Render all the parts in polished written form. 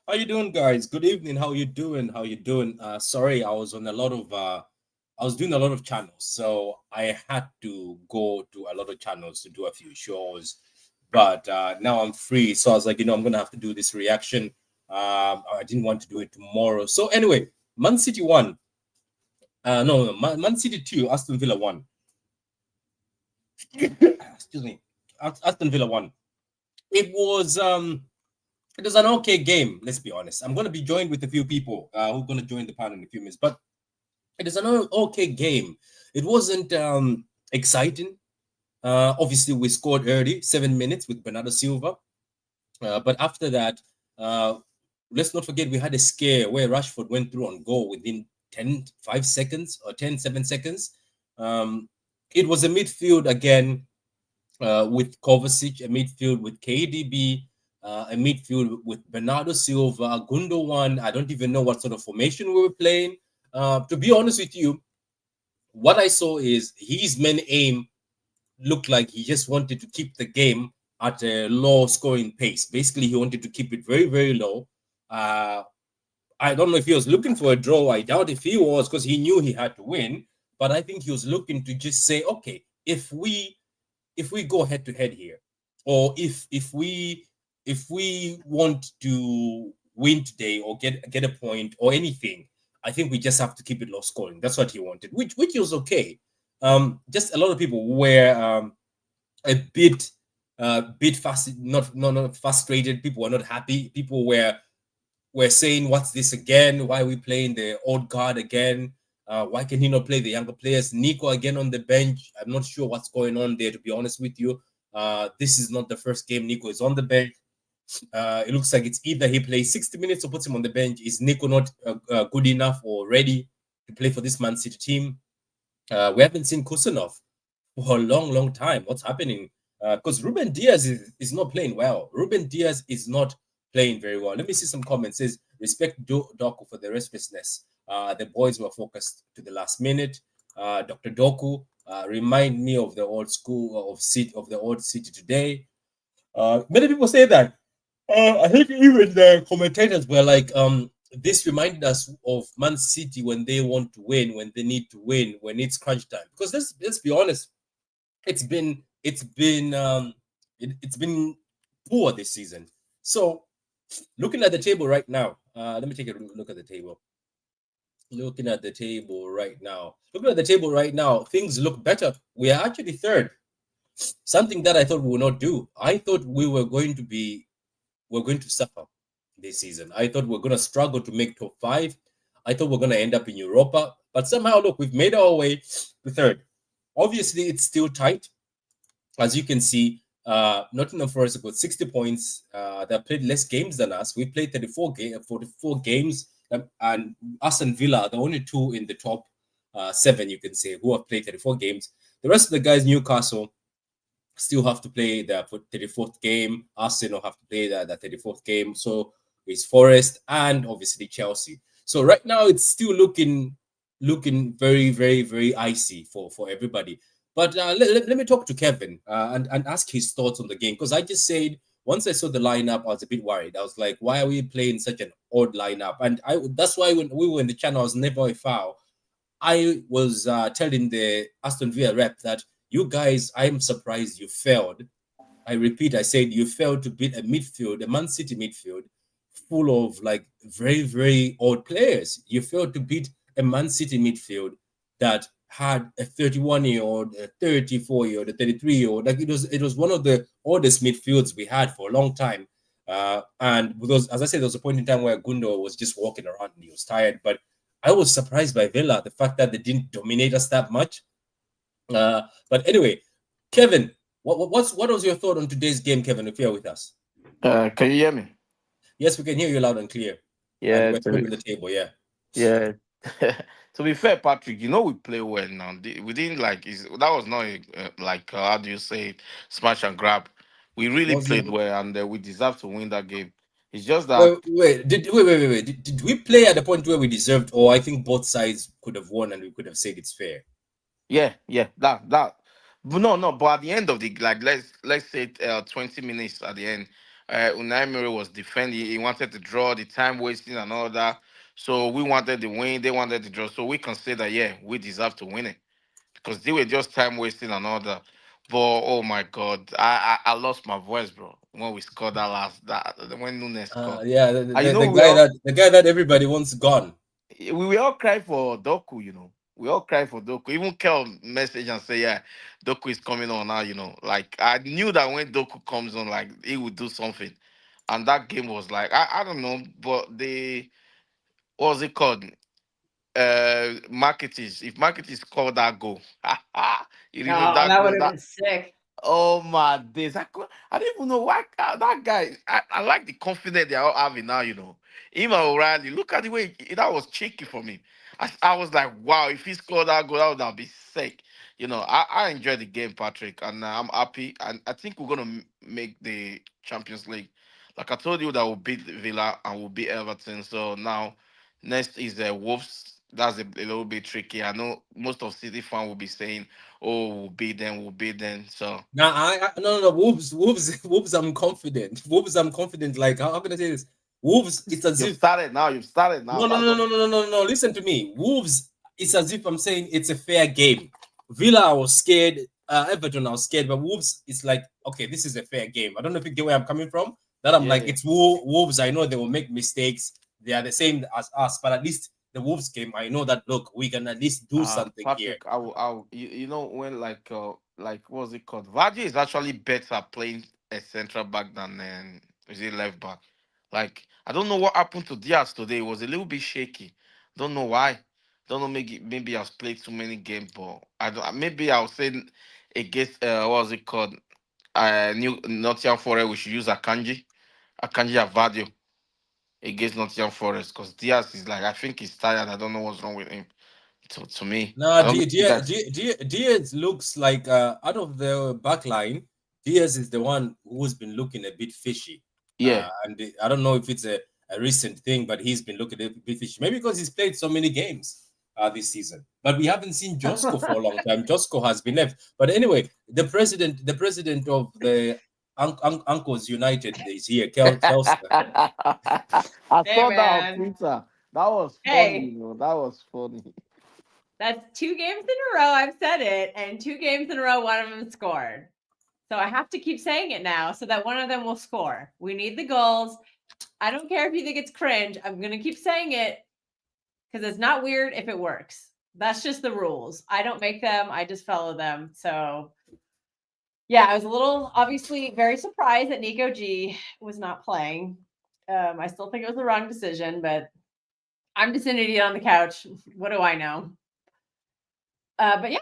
How you doing, guys? Good evening. How you doing? How you doing? Sorry, I was on a lot of I was doing a lot of channels, so I had to go to a lot of channels to do a few shows. But now I'm free, so I was like, I'm gonna have to do this reaction. I didn't want to do it tomorrow. So anyway, Man City won. No, Man City 2, Aston Villa 1. Excuse me. Aston Villa 1. It was um it was an okay game, let's be honest. I'm gonna be joined with a few people who are gonna join the panel in a few minutes, but it is an okay game. It wasn't exciting. Obviously, we scored early, 7 minutes with Bernardo Silva. But after that, uh, let's not forget we had a scare where Rashford went through on goal within 5 seconds or 7 seconds. It was a midfield again with Kovacic, a midfield with KDB, a midfield with Bernardo Silva, Gundogan. I don't even know what sort of formation we were playing. To be honest with you, what I saw is his main aim looked like he just wanted to keep the game at a low scoring pace. Basically, he wanted to keep it very, very low. Uh, I don't know if he was looking for a draw. I doubt if he was because he knew he had to win. But I think he was looking to just say, okay, if we go head to head here, or if we want to win today or get a point or anything, I think we just have to keep it low scoring. That's what he wanted, which was okay. Just a lot of people were a bit fast, not frustrated. People were not happy. People were saying, "What's this again? Why are we playing the old guard again? Why can he not play the younger players? Nico again on the bench. I'm not sure what's going on there, to be honest with you. This is not the first game Nico is on the bench. It looks like it's either he plays 60 minutes or puts him on the bench. Is Nico not good enough or ready to play for this Man City team? We haven't seen Kusanov for a long, long time. What's happening? Because Ruben Diaz is not playing well. Ruben Diaz is not playing very well. Let me see some comments. It says respect Doku for the restlessness. The boys were focused to the last minute. Dr. Doku remind me of the old school of the old city today. Many people say that. I think even the commentators were like, this reminded us of Man City when they want to win, when they need to win, when it's crunch time. Because let's be honest, it's been poor this season. So looking at the table right now, let me take a look at the table. Looking at the table right now. Looking at the table right now, things look better. We are actually third. Something that I thought we would not do. I thought we're going to suffer this season. I thought we're going to struggle to make top 5. I thought we're going to end up in Europa, but somehow, look, we've made our way to third. Obviously, it's still tight, as you can see. Nottingham Forest got 60 points. They played less games than us. We played 44 games, and Aston Villa are the only two in the top 7, you can say, who have played 34 games. The rest of the guys, Newcastle, still have to play their 34th game. Arsenal have to play their 34th game. So it's Forest and obviously Chelsea. So right now it's still looking very, very, very icy for everybody. But let me talk to Kevin and ask his thoughts on the game, because I just said once I saw the lineup, I was a bit worried. I was like, why are we playing such an odd lineup? And that's why when we were in the channel, I was never a foul. I was telling the Aston Villa rep that you guys, I'm surprised you failed. I repeat, I said you failed to beat a Man City midfield full of like very, very old players. You failed to beat a Man City midfield that had a 31-year-old, a 34-year-old, a 33-year-old. Like it was one of the oldest midfields we had for a long time. And because, as I said, there was a point in time where Gundo was just walking around and he was tired. But I was surprised by Villa, the fact that they didn't dominate us that much. But anyway, Kevin, what was your thought on today's game, Kevin, if you're with us? Can you hear me? Yes, we can hear you loud and clear. And Yeah, we're still on the table, yeah. yeah. To be fair, Patrick, we play well now. We didn't that was not how do you say it, smash and grab. We really Was played it well, and we deserve to win that game. It's just that, wait. Did we play at the point where we deserved, or I think both sides could have won and we could have said it's fair? yeah, that. But no, no. But at the end of the, let's say 20 minutes at the end, Unai Emery was defending. He wanted to draw, the time wasting and all that. So we wanted the win. They wanted to draw. So we consider, yeah, we deserve to win it because they were just time wasting and all that. But oh my God, I lost my voice, bro, when we scored that last that when Nunes scored. Yeah, And you know the guy that everybody wants gone. we all cry for Doku, you know. We all cry for Doku. Even Kel message and say, yeah, Doku is coming on now, you know. Like I knew that when Doku comes on, like he would do something. And that game was like, I don't know, but they what was it called? Marketing. If marketing called that goal, you remember Oh, that that would goal? have That been sick. oh my days! I don't even know why that guy. I like the confidence they are all having now. You know, him and O'Reilly. Look at the way that was cheeky for me. I was like, wow! If he scored that goal, that would be sick. You know, I enjoyed the game, Patrick, and I'm happy. And I think we're gonna make the Champions League. Like I told you, that we'll beat Villa and we'll beat Everton. So now, next is the Wolves. That's a little bit tricky. I know most of City fan will be saying, oh, we'll beat them, we'll beat them. So Now no, Wolves Wolves. I'm confident. Wolves, I'm confident. Like how can I say this? Wolves, it's as you've if started now. You've started now. no, no, That's no, what. no, no, no, no, no. Listen to me. Wolves, it's as if I'm saying it's a fair game. Villa, I was scared. Everton, I was scared. But Wolves, it's like, okay, this is a fair game. I don't know if you get where I'm coming from. That I'm Yeah, like, yeah. it's Wolves. I know they will make mistakes. They are the same as us. But at least the Wolves game, I know that, look, we can at least do something here. Patrick, you know when like what was it called? Vardy is actually better playing a central back than is it left back? Like I don't know what happened to Diaz today. It was a little bit shaky. Don't know why. Don't know, maybe I've played too many games, but I don't. Maybe I'll say against what was it called? New Nottingham Forest. We should use Akanji Avadio against Nottingham Forest because Diaz is like I think he's tired. I don't know what's wrong with him. To me, Nah, I don't know if you guys. Diaz looks like out of the back line, Diaz is the one who's been looking a bit fishy. Yeah. I don't know if it's a recent thing, but he's been looking a bit fishy. Maybe because he's played so many games this season. But we haven't seen Josco for a long time. Josco has been left. But anyway, the president of the Uncles United is here, Kelster. I Hey, saw that on man. Twitter. That was funny, Hey, you know. That was funny. that's 2 games in a row. I've said it, and 2 games in a row, one of them scored. So I have to keep saying it now so that one of them will score. We need the goals. I don't care if you think it's cringe. I'm going to keep saying it because it's not weird if it works. That's just the rules. I don't make them, I just follow them. So, yeah, I was a little obviously very surprised that Nico G was not playing. I still think it was the wrong decision, but I'm just an idiot on the couch. What do I know? But yeah,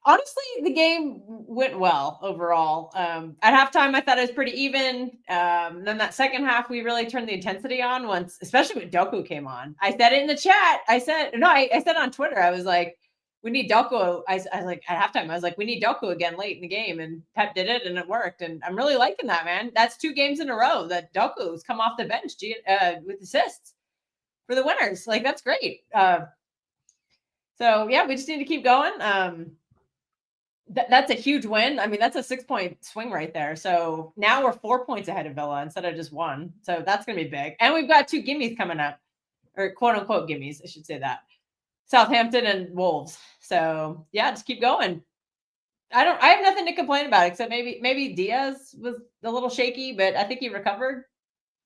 honestly, the game went well overall. At halftime, I thought it was pretty even. Then that second half, we really turned the intensity on once, especially when Doku came on. I said it in the chat. I said on Twitter. I was like, we need Doku. I was like at halftime, I was like, we need Doku again late in the game, and Pep did it, and it worked. And I'm really liking that, man. That's 2 games in a row that Doku's come off the bench with assists for the winners. Like that's great. So yeah, we just need to keep going. That's a huge win. I mean, that's a 6-point swing right there. So now we're 4 points ahead of Villa instead of just one. So that's going to be big. And we've got 2 gimmies coming up, or quote unquote gimmies. I should say that. Southampton and Wolves. So yeah, just keep going. I have nothing to complain about except maybe Diaz was a little shaky, but I think he recovered.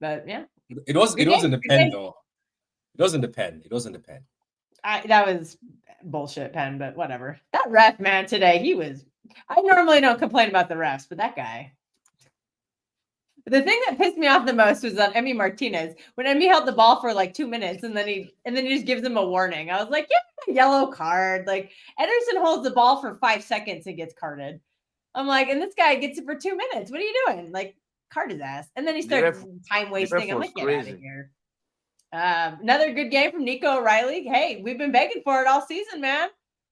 But yeah, It good wasn't game. a Good pen game. though. It wasn't a pen. It wasn't a pen. That was bullshit, Pen, but whatever. That ref, man, today, I normally don't complain about the refs, but that guy. The thing that pissed me off the most was on Emmy Martinez when Emmy held the ball for like 2 minutes and then he just gives him a warning. I was like, yeah, yellow card. Like Ederson holds the ball for 5 seconds and gets carded. I'm like, and this guy gets it for 2 minutes. What are you doing? Like, card his ass. And then he The starts ref, time the ref wasting. I'm was like, get out of crazy. here. Another good game from Nico O'Reilly. Hey, we've been begging for it all season, man.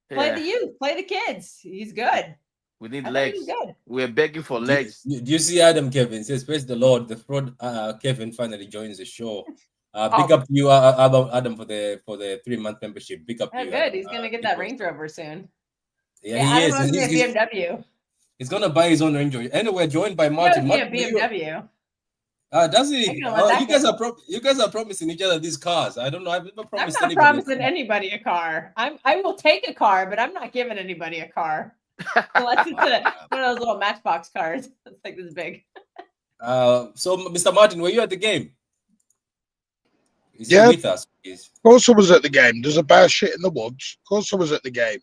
Play Yeah, the youth, play the kids. He's good. we need I thought he was legs. good. We're begging for Do, legs. do you see Adam Kevin says, "Praise the Lord." The fraud Kevin finally joins the show. Big Oh, up to you, Adam, for the 3 month membership. Big up to oh, you, good. Adam. He's gonna get Keep that Range posting. Rover soon. Yeah, Yeah, he Adam is. wants me a BMW. He's gonna buy his own Range Rover. Anyway, joined by He owes Martin. me a Martin, BMW. Does I he? ain't gonna let Oh, that go. you guys are promising each other these cars. I don't know. I've never I'm promised not anybody a promising car. anybody a car. I will take a car, but I'm not giving anybody a car unless it's one of those little Matchbox cars. It's like this big. So Mr. Martin, were you at the game? Is he Yeah, of with us? Is course I was at the game. There's a bear shit in the woods. Of course I was at the game.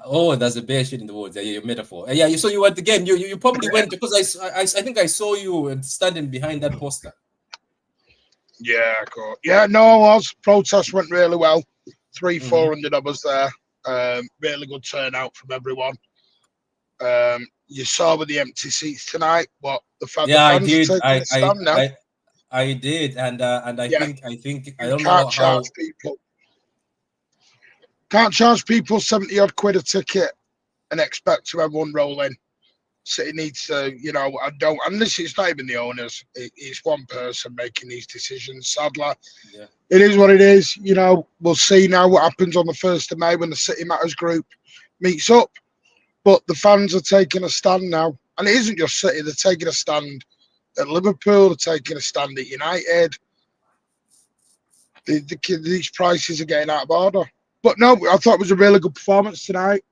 oh, there's a bear shit in the woods. Yeah, your metaphor. Yeah, you saw you were at the game. You probably went because I think I saw you standing behind that poster. Yeah, cool. Yeah, no, I was. Protest went really well. Mhm. 400 of us there. Really good turnout from everyone. You saw with the empty seats tonight what the Yeah, I fans are did. taking a stand now. I did, and I Yeah, think I you don't can't know charge how. people. Can't charge people 70 odd quid a ticket and expect to have one roll in. City needs to, I don't, and this is not even the owners. It's one person making these decisions. Sadly, Yeah. it is what it is. We'll see now what happens on the 1st of May when the City Matters group meets up. But the fans are taking a stand now. And it isn't just City, they're taking a stand at Liverpool, they're taking a stand at United. These prices are getting out of order. But no, I thought it was a really good performance tonight.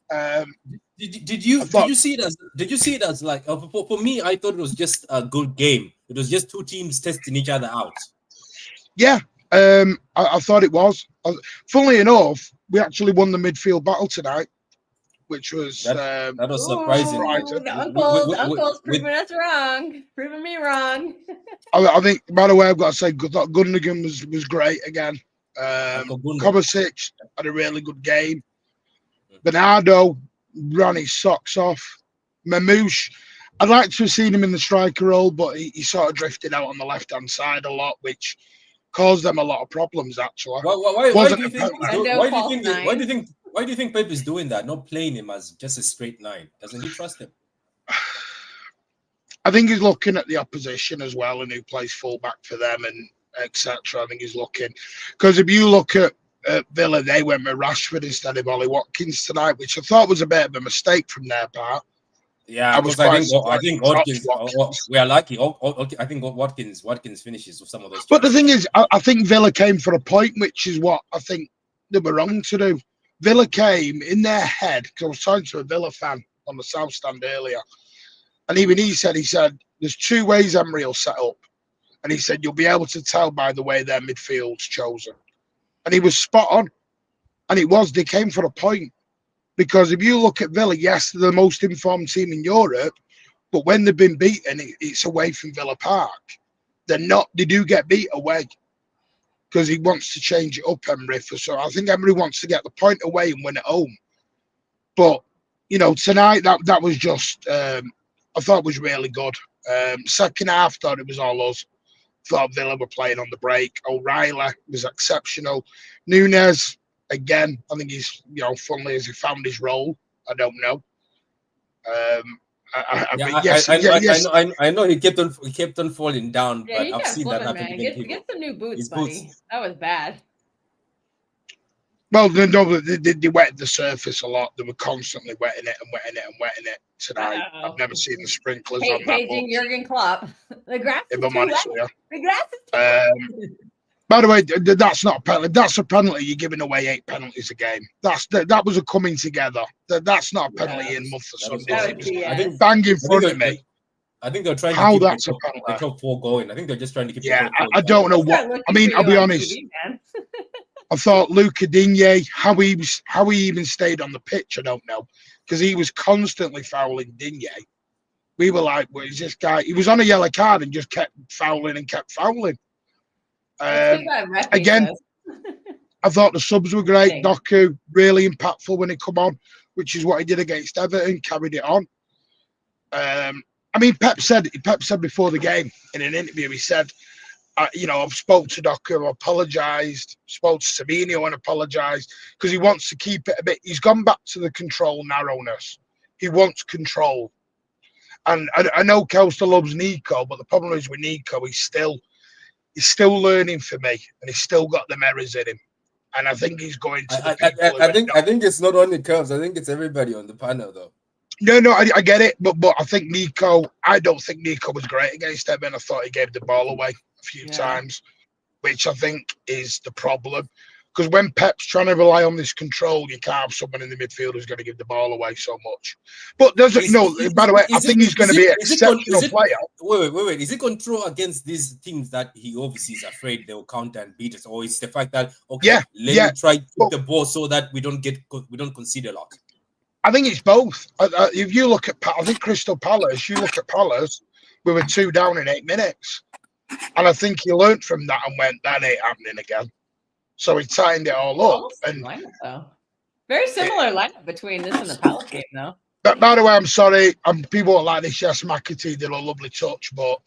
Did I you thought, see it as like for me? I thought it was just a good game. It was just two teams testing each other out. yeah, I thought it was. Funnily enough, we actually won the midfield battle tonight, which was That was surprising. Ooh, surprising. the uncle's With proving us wrong, proving me wrong. I think, by the way, I've got to say, Gundogan was great again. Uncle Gundo. Kovacic had a really good game. Bernardo ran his socks off. Mamouche, I'd like to have seen him in the striker role, but he sort of drifted out on the left-hand side a lot, which caused them a lot of problems, actually. Why do Wasn't you a think penalty. Gundo false nine. why do you think Pep is doing that? Not playing him as just a straight nine. Doesn't he trust him? I think he's looking at the opposition as well and who plays fullback for them and etc. I think he's looking because if you look at Villa, they went with Rashford instead of Ollie Watkins tonight, which I thought was a bit of a mistake from their part. Yeah, I was because quite I surprised think they dropped Watkins. Watkins. We are lucky. I think Watkins finishes with some of those But the thing chances. is, I think Villa came for a point, which is what I think they were wrong to do. Villa came in their head because I was talking to a Villa fan on the South Stand earlier, and even he said there's two ways Emery will set up, and he said you'll be able to tell by the way their midfield's chosen, and he was spot on, and they came for a point because if you look at Villa, yes, they're the most informed team in Europe, but when they've been beaten, it's away from Villa Park. They're not. They do get beat away because he wants to change it up, Emery. So I think Emery wants to get the point away and win at home. But tonight that was just I thought it was really good. Second half, thought it was all us. Thought Villa were playing on the break. O'Reilly was exceptional. Nunes again. I think he's funnily as he found his role. I don't know. Yeah, But yes. I know he kept on falling down, Yeah, but he I've kept seen that slipping, happen man. even to Get some new boots, his boots. buddy. That was bad. Well, no, they wetted the surface a lot. They were constantly wetting it and wetting it and wetting it tonight. I've Uh-oh. never seen the sprinklers on that Paging much. Jurgen Klopp. The grass If is I'm too honest wet. with The grass is too you. wet. By the way, that's not a penalty. That's a penalty. You're giving away 8 penalties a game. That was a coming together. That's not a penalty Yeah. in month of That was Sundays. That It was was BS. bang in I think front of me. I think they're trying to How keep that's a the penalty? top four going. I think they're just trying to keep the Yeah, top four I going. don't know We'll what. start I looking mean, for I'll you be on honest. TV, man. I thought Luca Digne, how he even stayed on the pitch, I don't know, because he was constantly fouling Digne. We were like, "Well, is this guy?" He was on a yellow card and just kept fouling and kept fouling. That's too bad. Ref hates Again, us. I thought the subs were great. Dang. Doku really impactful when he come on, which is what he did against Everton. Carried it on. I mean, Pep said before the game in an interview, he said, I've spoke to Doku, apologised, spoke to Sabino and apologised because he wants to keep it a bit. He's gone back to the control narrowness. He wants control. And I know Kelster loves Nico, but the problem is with Nico, he's still learning for me, and he's still got the errors in him. And I think he's going to the people who I think it's not only Cubs. I think it's everybody on the panel though. No, I get it, but I think I don't think Nico was great against them, and I thought he gave the ball away a few times, which I think is the problem. Because when Pep's trying to rely on this control, you can't have someone in the midfield who's going to give the ball away so much. But by the way, I think he's going to be an exceptional player. Wait. Is it control against these teams that he obviously is afraid they'll counter and beat us, or is the fact that let me try to keep the ball so that we don't concede a lot? I think it's both. If you look at, I think Crystal Palace, we were 2 down in 8 minutes. And I think he learned from that and went, that ain't happening again. So he tightened it all up. And very similar lineup between this and the Palace game, though. But by the way, I'm sorry. People won't like this. Yes, McAtee did a lovely touch, but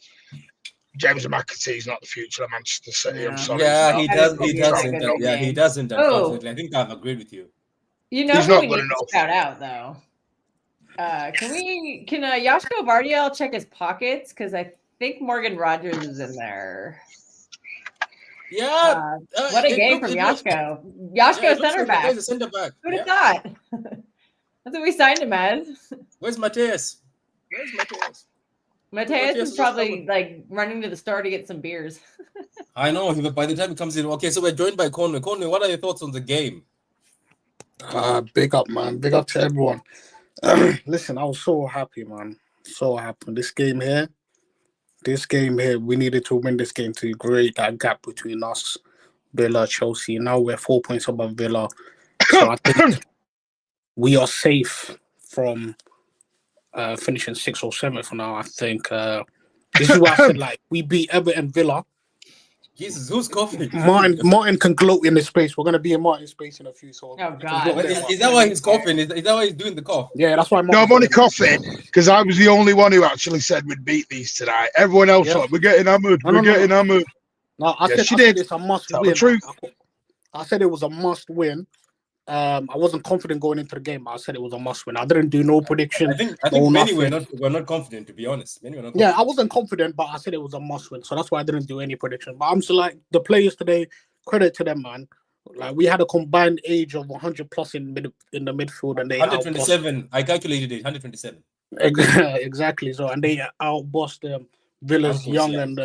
James McAtee is not the future of Manchester City. I'm sorry. Yeah, he doesn't. Yeah, he doesn't. Unfortunately, I think I've agreed with you. You know who we need to shout out though? Can Joško Vardiel check his pockets? Because I think Morgan Rogers is in there. Yeah. What a game from Joško. Joško center back. Who'd have thought? That's what we signed him as. Where's Mateus? Mateus is probably like running to the store to get some beers. I know, but by the time he comes in, okay, so we're joined by Conway. Conway, what are your thoughts on the game? Big up, man. Big up to everyone. Listen, I was so happy, man. So happy. This game here, we needed to win this game to create that gap between us, Villa, Chelsea. Now we're 4 points above Villa. So I think we are safe from finishing 6th or 7th now. I think this is why I said, like, we beat Everton, Villa. Jesus, who's coughing? Martin can gloat in this space. We're going to be in Martin's space in a few. So oh, God. Is that why he's coughing? Is that why he's doing the cough? Yeah, that's why. No, I'm only coughing because I was the only one who actually said we'd beat these tonight. Everyone else thought, we're getting hammered. We're getting hammered. No, I said it's a must win. I said it was a must win. I wasn't confident going into the game, but I said it was a must win. I didn't do no prediction. I think many were not confident, to be honest. Yeah, I wasn't confident, but I said it was a must win. So that's why I didn't do any prediction. But I'm still like, the players today, credit to them, man. Like, we had a combined age of 100 plus in the midfield, and they 127. I calculated it, 127. Exactly. So, and they outbossed Villa's young and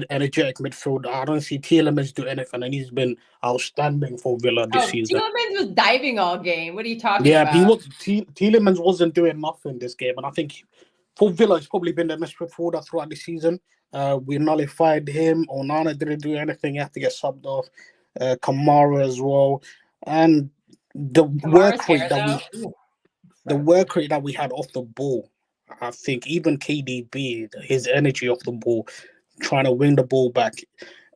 energetic midfield. I don't see Tielemans do anything, and he's been outstanding for Villa this season. Tielemans was diving all game. What are you talking about? Yeah, Tielemans wasn't doing nothing this game, and I think for Villa, it's probably been the best midfielder throughout the season. We nullified him. Onana didn't do anything. He had to get subbed off. Kamara as well, and the work rate that we had off the ball. I think even KDB, his energy off the ball, trying to win the ball back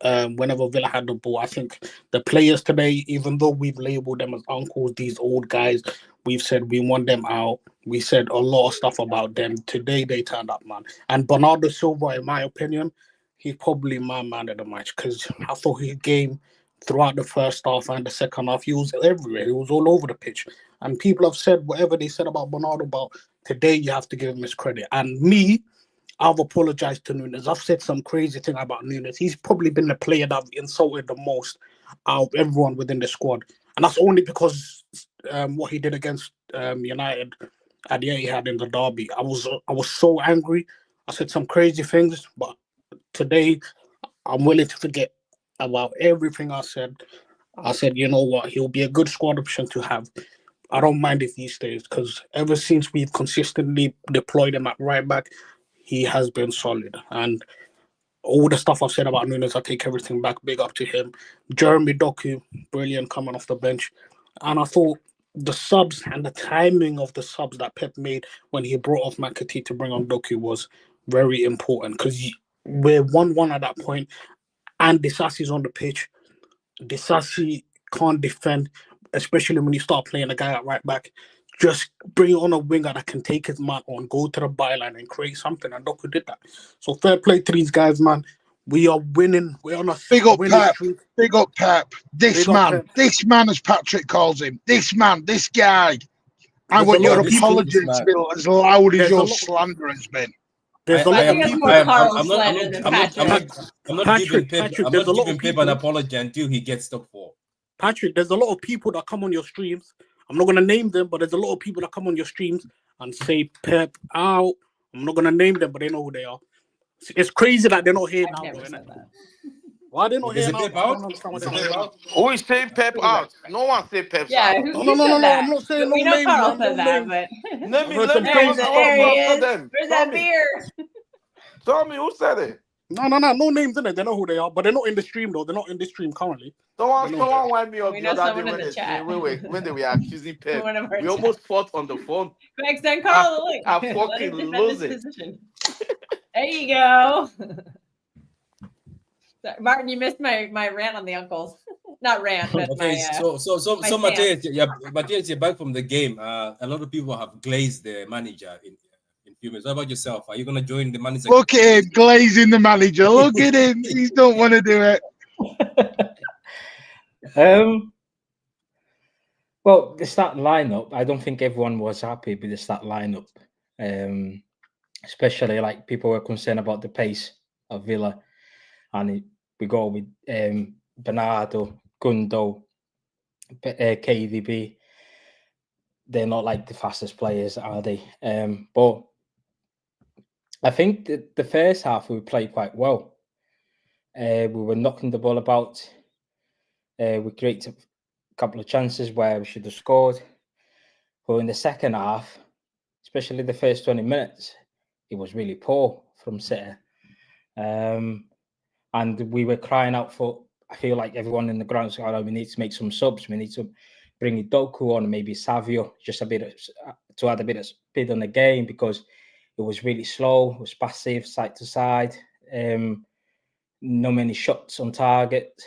whenever Villa had the ball. I think the players today, even though we've labelled them as uncles, these old guys, we've said we want them out. We said a lot of stuff about them. Today they turned up, man. And Bernardo Silva, in my opinion, he's probably my man of the match because I thought his game throughout the first half and the second half, he was everywhere. He was all over the pitch. And people have said whatever they said about Bernardo, but today you have to give him his credit. And me, I've apologized to Nunes. I've said some crazy thing about Nunes. He's probably been the player that I've insulted the most out of everyone within the squad. And that's only because what he did against United at the Etihad in the derby. I was so angry. I said some crazy things, but today I'm willing to forget about everything I said. I said, you know what, he'll be a good squad option to have. I don't mind if he stays because ever since we've consistently deployed him at right back, he has been solid. And all the stuff I've said about Nunes, I take everything back. Big up to him. Jeremy Doku, brilliant coming off the bench. And I thought the subs and the timing of the subs that Pep made when he brought off McAtee to bring on Doku was very important because we're 1-1 at that point. And Disasi's on the pitch. Disasi can't defend, especially when you start playing a guy at right back. Just bring on a winger that can take his man on, go to the byline and create something. And Doku did that. So fair play to these guys, man. We are winning. We're on a big up Pep. Big up Pep. This man as Patrick calls him. This man, this guy. I want your apologies to be as loud as your slander has been. I'm not giving Pep an apology until he gets top 4. Patrick, there's a lot of people that come on your streams I'm not gonna name them, but there's a lot of people that come on your streams and say Pep out. I'm not gonna name them, but they know who they are. It's crazy that they're not here I've now, never though, innit? said that. Why are they not There's here a now? Pep I don't out. understand why There's they're a not Pep here. out. Who is saying Pep out? No one say Pep's Yeah, out. who No. said that? I'm not saying We no know names, Carl man. said No that, names. but Let I've me heard let some me there's, crazy answer, stuff, there he man. answer is. them. Where's Tell that me. beer? Tell me who said it. No names in it. They know who they are, but they're not in the stream though. They're not in the stream currently. They know who they are. Someone wind me up We the know other day someone in when the they say chat. when they were accusing Pep. One of our We chat. almost fought on the phone. Quick, send I, Carl the link. I Let him fucking defend lose his it. position. There you go. Sorry, Martin, you missed my rant on the uncles. Not rant, but Okay, my so my Matthias, yeah, Matthias, you're back from the game. A lot of people have glazed the manager in few minutes. What about yourself? Are you gonna join the manager? Look at him glazing the manager. Look at him. He don't want to do it. Well, the start lineup, I don't think everyone was happy with the start lineup. Especially like people were concerned about the pace of Villa, and we go with Bernardo, Gundo, KDB. They're not like the fastest players, are they? But I think that the first half we played quite well. We were knocking the ball about. We created a couple of chances where we should have scored. But in the second half, especially the first 20 minutes, it was really poor from City. And we were crying out for, I feel like everyone in the ground said, oh, we need to make some subs. We need to bring Doku on, maybe Savio, just a bit to add a bit of speed on the game, because it was really slow. It was passive, side to side. No many shots on target.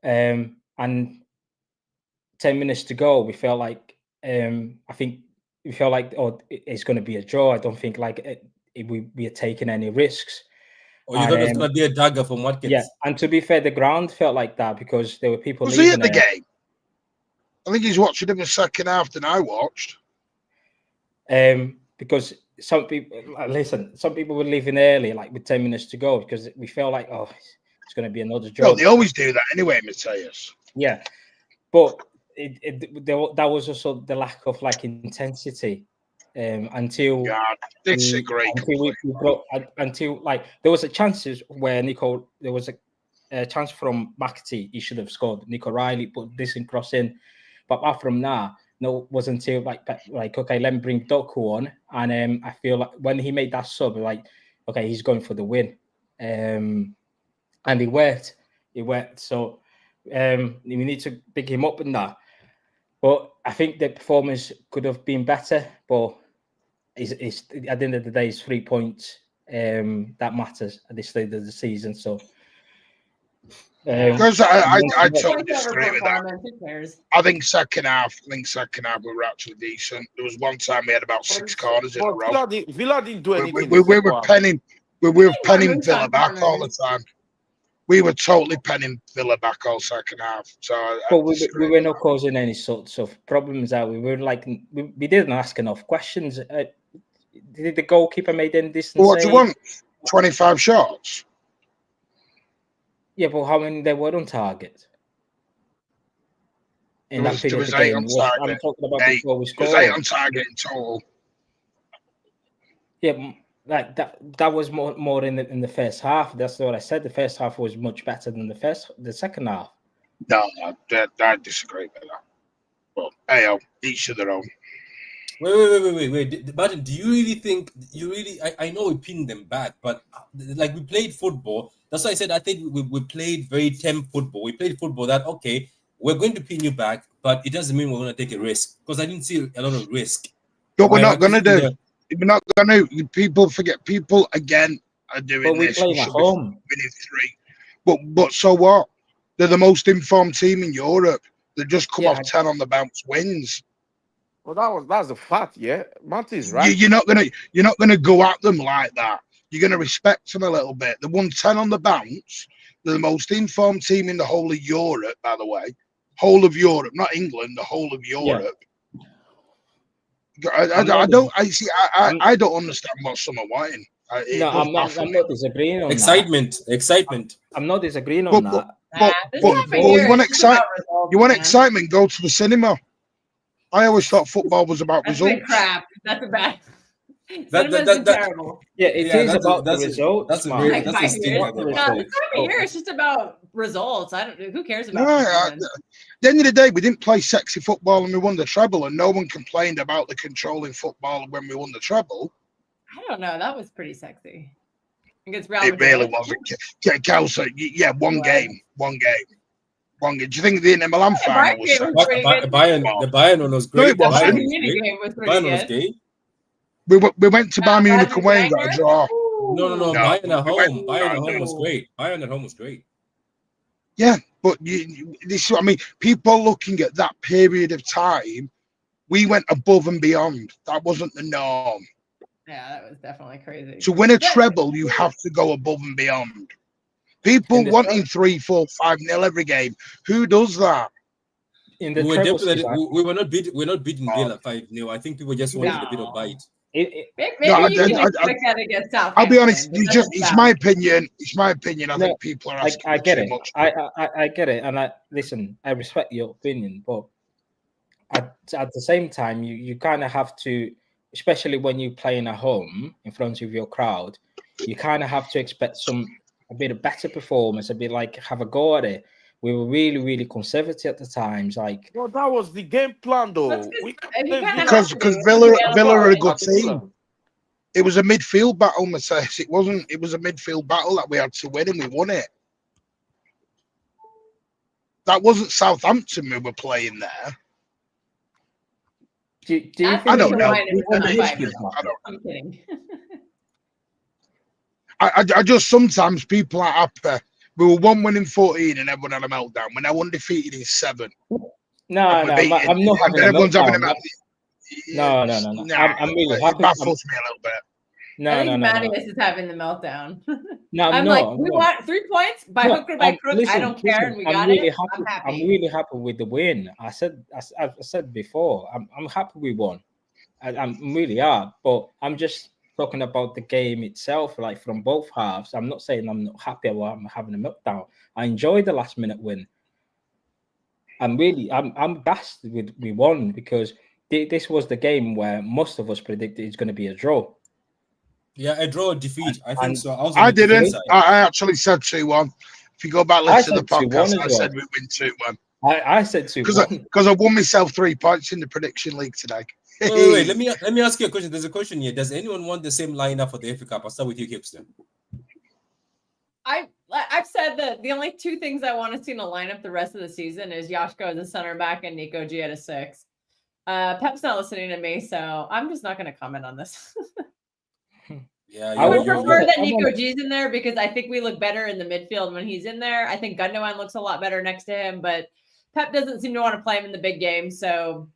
And 10 minutes to go, we felt like, I think we felt like, oh, it's going to be a draw. I don't think like we are taking any risks. Or you thought it was gonna be a dagger from Watkins? Yeah, and to be fair, the ground felt like that because there were people Was leaving he at the there. game? I think he's watching him the second half than I watched. Because some people, listen, some people were leaving early, like with 10 minutes to go, because we felt like, oh, it's going to be another draw. No, they always do that anyway, Matthias. Yeah, but that was also the lack of like intensity until God, disagree. until like there was a chances where there was a chance from McAtee, he should have scored. Nico Riley put this in cross in, but apart from that, no, it was until like okay, let me bring Doku on, and I feel like when he made that sub, like okay, he's going for the win, and he worked. So we need to pick him up in that. But I think the performance could have been better. But it's at the end of the day, it's 3 points that matters at this stage of the season. So Because I totally Points over disagree with that. performance, who cares? I think second half we were actually decent. There was one time we had about 6 corners in a row. Villa didn't do anything. We were penning Moose Villa on back all the corners. time. We were totally penning Villa back all second half. So but we were not causing any sorts of problems. That we were like we didn't ask enough questions. Did the goalkeeper made any distance? What do you want? 25 shots? Yeah, but how many there were on target? In that period of the 8 game, on target. I'm talking about 8. before we It was scored. 8 on target in total. Yeah, like that was more in the first half. That's what I said. The first half was much better than the second half. No, I disagree with that. But hey, each of their own. Wait, Martin, do you really think I know we pinned them back, but like we played football. That's why I said I think we played very temp football. We played football that okay, we're going to pin you back, but it doesn't mean we're going to take a risk, because I didn't see a lot of risk. But we're not going to do. We're not going to. People forget. People again are doing But we this. playing at home. Winning 3. But so what? They're the most informed team in Europe. They just come off 10 on the bounce wins. Well, that's a fact. Yeah, Monty is right. You're not gonna go at them like that. You're gonna respect them a little bit. They won 10 on the bounce. They're the most informed team in the whole of Europe, by the way. Whole of Europe, not England. The whole of Europe. Yeah. I don't understand what some are wanting. I'm not disagreeing on excitement. I'm not disagreeing on that. But you want excitement? You want excitement? Go to the cinema. I always thought football was about That's been results. crap. That's a bad. That- Cinema's that- been that- terrible. Yeah, it Yeah, is about the that's results, a man. very Like that's a 5 years. stinker. What the There, No, man. this results? time of year it's just about results. I don't. Who cares about No, performance? at the end of the day, we didn't play sexy football and we won the treble, and no one complained about the controlling football when we won the treble. I don't know. That was pretty sexy. Against Real It Madrid. really wasn't. Kelsey, yeah, one It game. Do you think the Inter Milan The final Bayern was game sexy? was pretty good. The Bayern one was No, great. it The wasn't. Bayern The was Munich great. game was The pretty Bayern was good. great. We went to Bayern Munich and away and got a Bayern draw. No, Ooh. Bayern at we went- home. Bayern at home was Ooh. great. Bayern at home was great. Yeah, but this is what I mean. People looking at that period of time, we went above and beyond. That wasn't the norm. Yeah, that was definitely crazy. To win a Yeah. treble, you have to go above and beyond. People In the wanting 3, 4, 5-0 every game. Who does that? In the We were treble definitely season, we were not beating Villa 5-0. I think people just wanted a bit No. of bite. it, Maybe No, you can expect that against Southampton. I'll be honest. but It's that's it's about my it. opinion. It's my opinion. I No, think people are I, asking I for get too it. much. I get it, and I listen. I respect your opinion, but at the same time, you kind of have to, especially when you're playing at home in front of your crowd, you kind of have to expect a bit of better performance, a bit like have a go at it. We were really, really conservative at the times. Like, Well, that was the game plan, though. That's 'cause We you played kinda Villa. have Because to Villa be able to are a win. good Particular. team. It was a midfield battle, Mercedes. It wasn't. It was a midfield battle that we had to win, and we won it. That wasn't Southampton we were playing there. do you That's think I don't the know. line in we won the front of midfield Bayern. battle? I'm kidding. I just sometimes people are happy. We were 1 win in 14, and everyone had a meltdown. We're now undefeated in 7. No, And we're beating- I'm not having a everyone's having a meltdown. meltdown. No. I'm really happy. It baffles me a little bit. No, I think no. Mattias is having the meltdown. No, I'm no, like, we no. want 3 points by No, hook or by crook. I listen, don't care, and we I'm got really it. happy. I'm happy. I'm really happy with the win. I said before, I'm happy we won. I'm really are, but I'm just talking about the game itself, like from both halves. I'm not saying I'm not happy or I'm having a meltdown. I enjoyed the last minute win. I'm gassed with we won because this was the game where most of us predicted it's going to be a draw. Yeah, a draw, defeat. I think And so. I was I on the defeat didn't. side. I actually said 2-1. If you go back I listen to the said 2-1 podcast, as I well. said we win 2-1 I said 2-1. because I won myself 3 points in the prediction league today. Wait. Let me ask you a question. There's a question here. Does anyone want the same lineup for the FA Cup? I'll start with you, Hipster. I've said that the only 2 things I want to see in a lineup the rest of the season is Joshko as a center back and Nico G at a 6. Pep's not listening to me, so I'm just not going to comment on this. Yeah, I would you're- prefer that I Nico wanna- G's in there because I think we look better in the midfield when he's in there. I think Gundogan looks a lot better next to him, but Pep doesn't seem to want to play him in the big game, so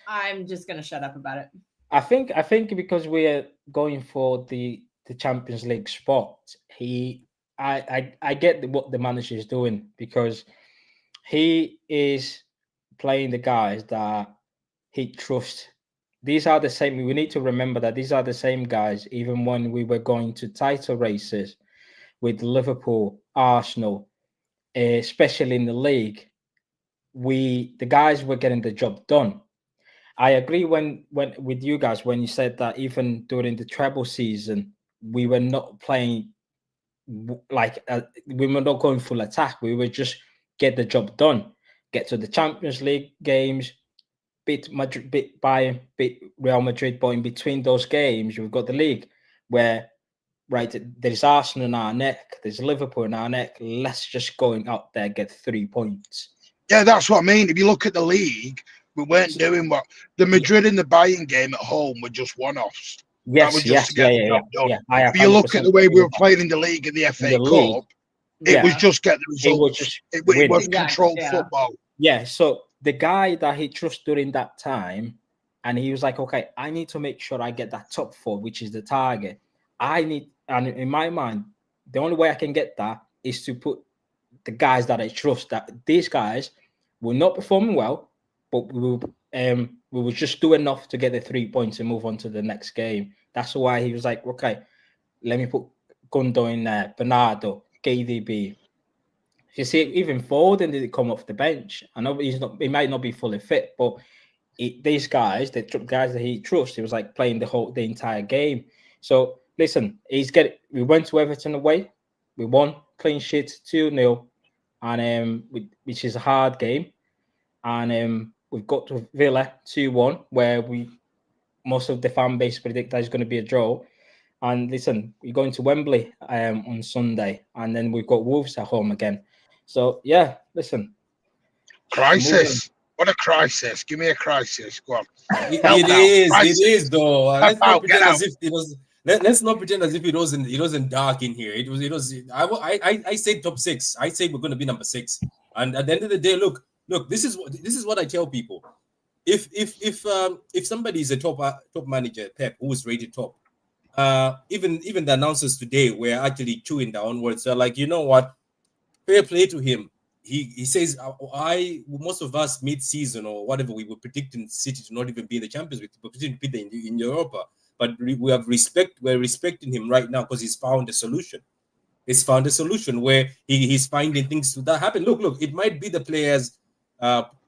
I'm just going to shut up about it. I think because we're going for the Champions League spot, I get what the manager is doing because he is playing the guys that he trusts. These are the same. We need to remember that these are the same guys. Even when we were going to title races with Liverpool, Arsenal, especially in the league, the guys were getting the job done. I agree when with you guys when you said that even during the treble season we were not playing we were not going full attack. We would just get the job done, get to the Champions League games, beat Madrid, beat Bayern, beat Real Madrid. But in between those games, we've got the league where there's Arsenal in our neck, there's Liverpool in our neck. Let's just go out there get 3 points. Yeah, that's what I mean. If you look at the league, we weren't doing what the Madrid and the Bayern game at home were just one-offs. Yes, was just to get the job done. I If you look at the way we were playing in the league and the FA Cup, it was just get the results. It was controlled football. Yeah, so the guy that he trusts during that time, and he was like, okay, I need to make sure I get that top 4, which is the target. And in my mind, the only way I can get that is to put the guys that I trust, that these guys were not performing well, but we will just do enough to get the 3 points and move on to the next game. That's why he was like, okay, let me put Gundo in there, Bernardo, KDB. You see, even Foden didn't come off the bench. I know he might not be fully fit, but these guys, the guys that he trusts, he was like playing the entire game. So listen, we went to Everton away, we won clean sheet 2-0, and which is a hard game, and we've got to Villa 2-1, where most of the fan base predict that is going to be a draw. And listen, we're going to Wembley on Sunday, and then we've got Wolves at home again. So yeah, listen. Crisis. What a crisis. Give me a crisis. Go on. It is though. Let's not out, pretend get as if it was. Let's not pretend as if it wasn't dark in here. It was. I said top 6. I said we're going to be number 6. And at the end of the day, look. This is what I tell people. If somebody is a top manager, Pep, who is rated top, even the announcers today were actually chewing down words. They're like, you know what? Fair play to him. He says, most of us mid-season or whatever, we were predicting City to not even be in the Champions League, but predicting to be in Europa. But we're respecting him right now because he's found a solution. He's found a solution where he's finding things that happen. Look, it might be the players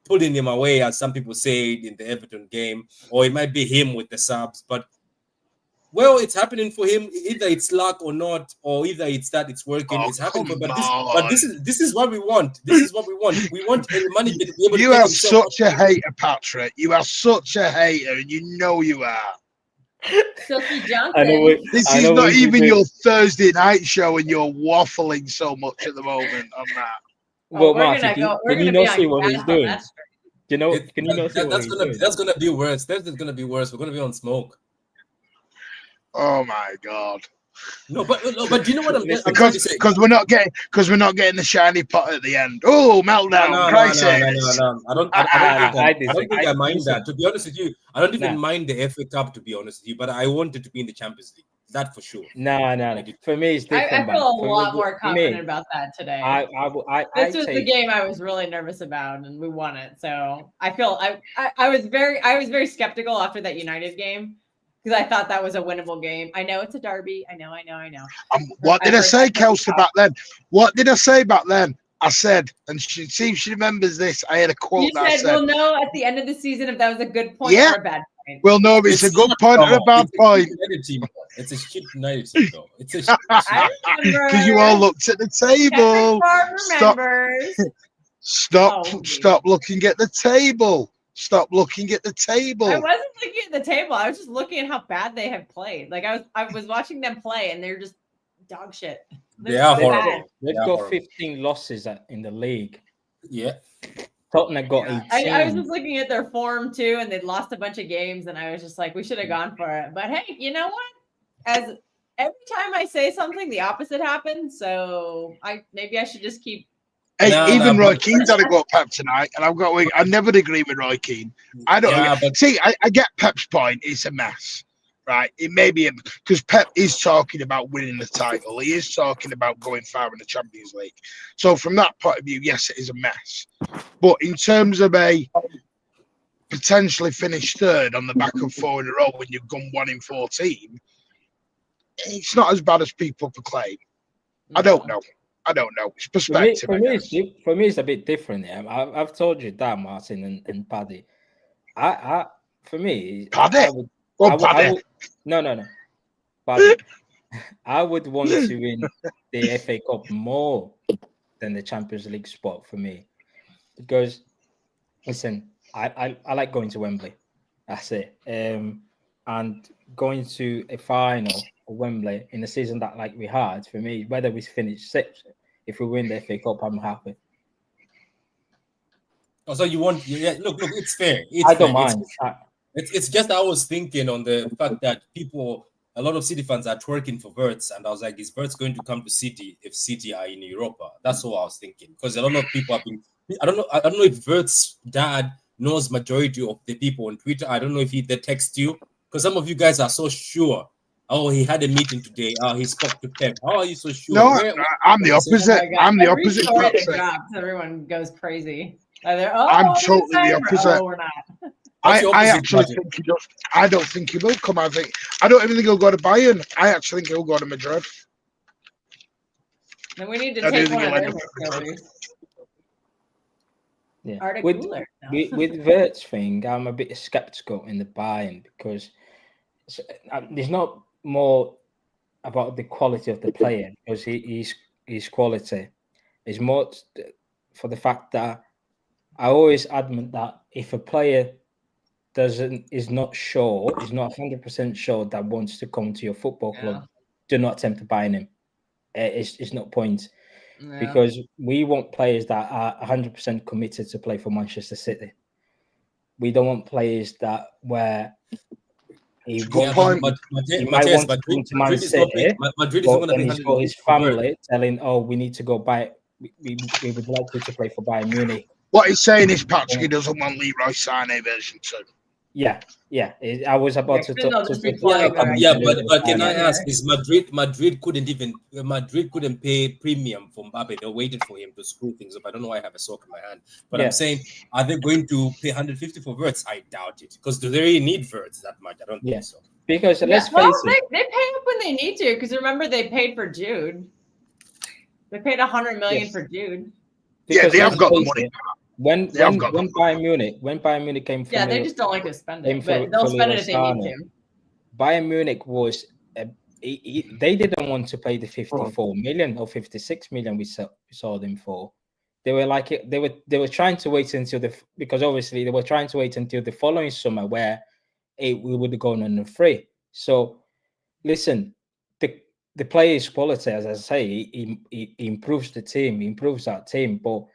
pulling him away, as some people say in the Everton game, or it might be him with the subs. But well, it's happening for him. Either it's luck or not, or either it's that it's working. It's happening for. But this is what we want. This is what we want. We want a manager to be able to. You are such a hater, Patrick. You are such a hater, and you know you are. Sophie Johnson. This is not even your Thursday night show, and you're waffling so much at the moment on that. Well, Martin, can you not see what he's doing? You know, can you not see what he's doing? That's gonna be worse. That's gonna be worse. We're gonna be on smoke. Oh my God! No, but do you know what I'm trying to say? Because we're not getting the shiny pot at the end. Oh, meltdown! Crisis! No. I don't think I mind that. To be honest with you, I don't even mind the FA Cup. To be honest with you, but I wanted to be in the Champions League. That for sure. No. For me, it's different. I feel a lot more confident about that today. This was the game I was really nervous about, and we won it. So I feel I was very skeptical after that United game. Because I thought that was a winnable game. I know it's a derby. I know. What did I say, Kelsey, back then? What did I say back then? I said, and see if she remembers this. I had a quote. You said, we'll know at the end of the season if that was a good point or a bad point. We'll know if it's a good point or a bad point. It's a shit United team, though. It's a shit. Because you all looked at the table. Stop looking at the table. Stop looking at the table. I wasn't looking at the table. I was just looking at how bad they have played. Like I was watching them play, and they're just dog shit. They are horrible. They've got 15 losses in the league. Yeah. Tottenham got 18. I was just looking at their form too, and they'd lost a bunch of games, and I was just like, we should have gone for it. But hey, you know what? As every time I say something, the opposite happens. So maybe I should just keep. Hey, Roy Keane's had a go at Pep tonight, and I never agree with Roy Keane. I don't I get Pep's point. It's a mess, right? It may be because Pep is talking about winning the title. He is talking about going far in the Champions League. So from that point of view, yes, it is a mess. But in terms of a potentially finish third on the back of 4 in a row when you've gone 1 in 14, it's not as bad as people proclaim. I don't know. It's perspective. For me, it's a bit different. Yeah, I've told you that, Martin and Paddy. For me, Paddy. No. Paddy, I would want to win the FA Cup more than the Champions League spot for me, because listen, I like going to Wembley. That's it. And going to a final of Wembley in a season that like we had, for me, whether we finish 6th, if we win the FA Cup, I'm happy. Oh, so you want? Yeah, look, it's fair. I don't mind. It's just I was thinking on the fact that a lot of City fans are twerking for Verts, and I was like, is Verts going to come to City if City are in Europa? That's what I was thinking, because a lot of people have been. I don't know if Verts' dad knows majority of the people on Twitter. I don't know if they text you, because some of you guys are so sure. Oh, he had a meeting today. Oh, he spoke to Pep. How are you so sure? No, I'm the opposite. I'm the opposite. Everyone goes crazy. I'm totally the opposite. Oh, we're not. I actually think he does. I don't think he will come. I don't even think he'll go to Bayern. I actually think he'll go to Madrid. Then we need to take one of those. Yeah. Arctic With cooler. No. with Vert's thing, I'm a bit skeptical in the buying because there's not more about the quality of the player because he's quality. It's more for the fact that I always admit that if a player is not 100% sure that wants to come to your football club, do not attempt to buy him. It's not point. Because we want players that are 100% committed to play for Manchester City. We don't want players that where he Good wants, point. he might Matthias, want to come to Man City, Madrid is but going to then pay he's got his 150 for Vert. family telling, "Oh, we need to go buy. We would like you to play for Bayern Munich." What he's saying is Patrick doesn't want Leroy Sané version 2. Yeah. I was about to talk to But can I ask? Is Madrid couldn't pay premium for Mbappe? They waited for him to screw things up. I don't know why I have a sock in my hand, but I'm saying, are they going to pay 150 for Verts? I doubt it, because do they really need Verts that much? I don't think so. Because let's face it, they pay up when they need to. Because remember, they paid for Jude. They paid 100 million for Jude. Because they have got the money. When Bayern Munich came for they just don't like to spend it, but they'll spend it if they need to. Bayern Munich was they didn't want to pay the 54 million or 56 million we saw them for. They were like they were trying to wait until because obviously they were trying to wait until the following summer where we would have gone on a free. So listen, the player's quality, as I say, he improves the team, he improves that team, but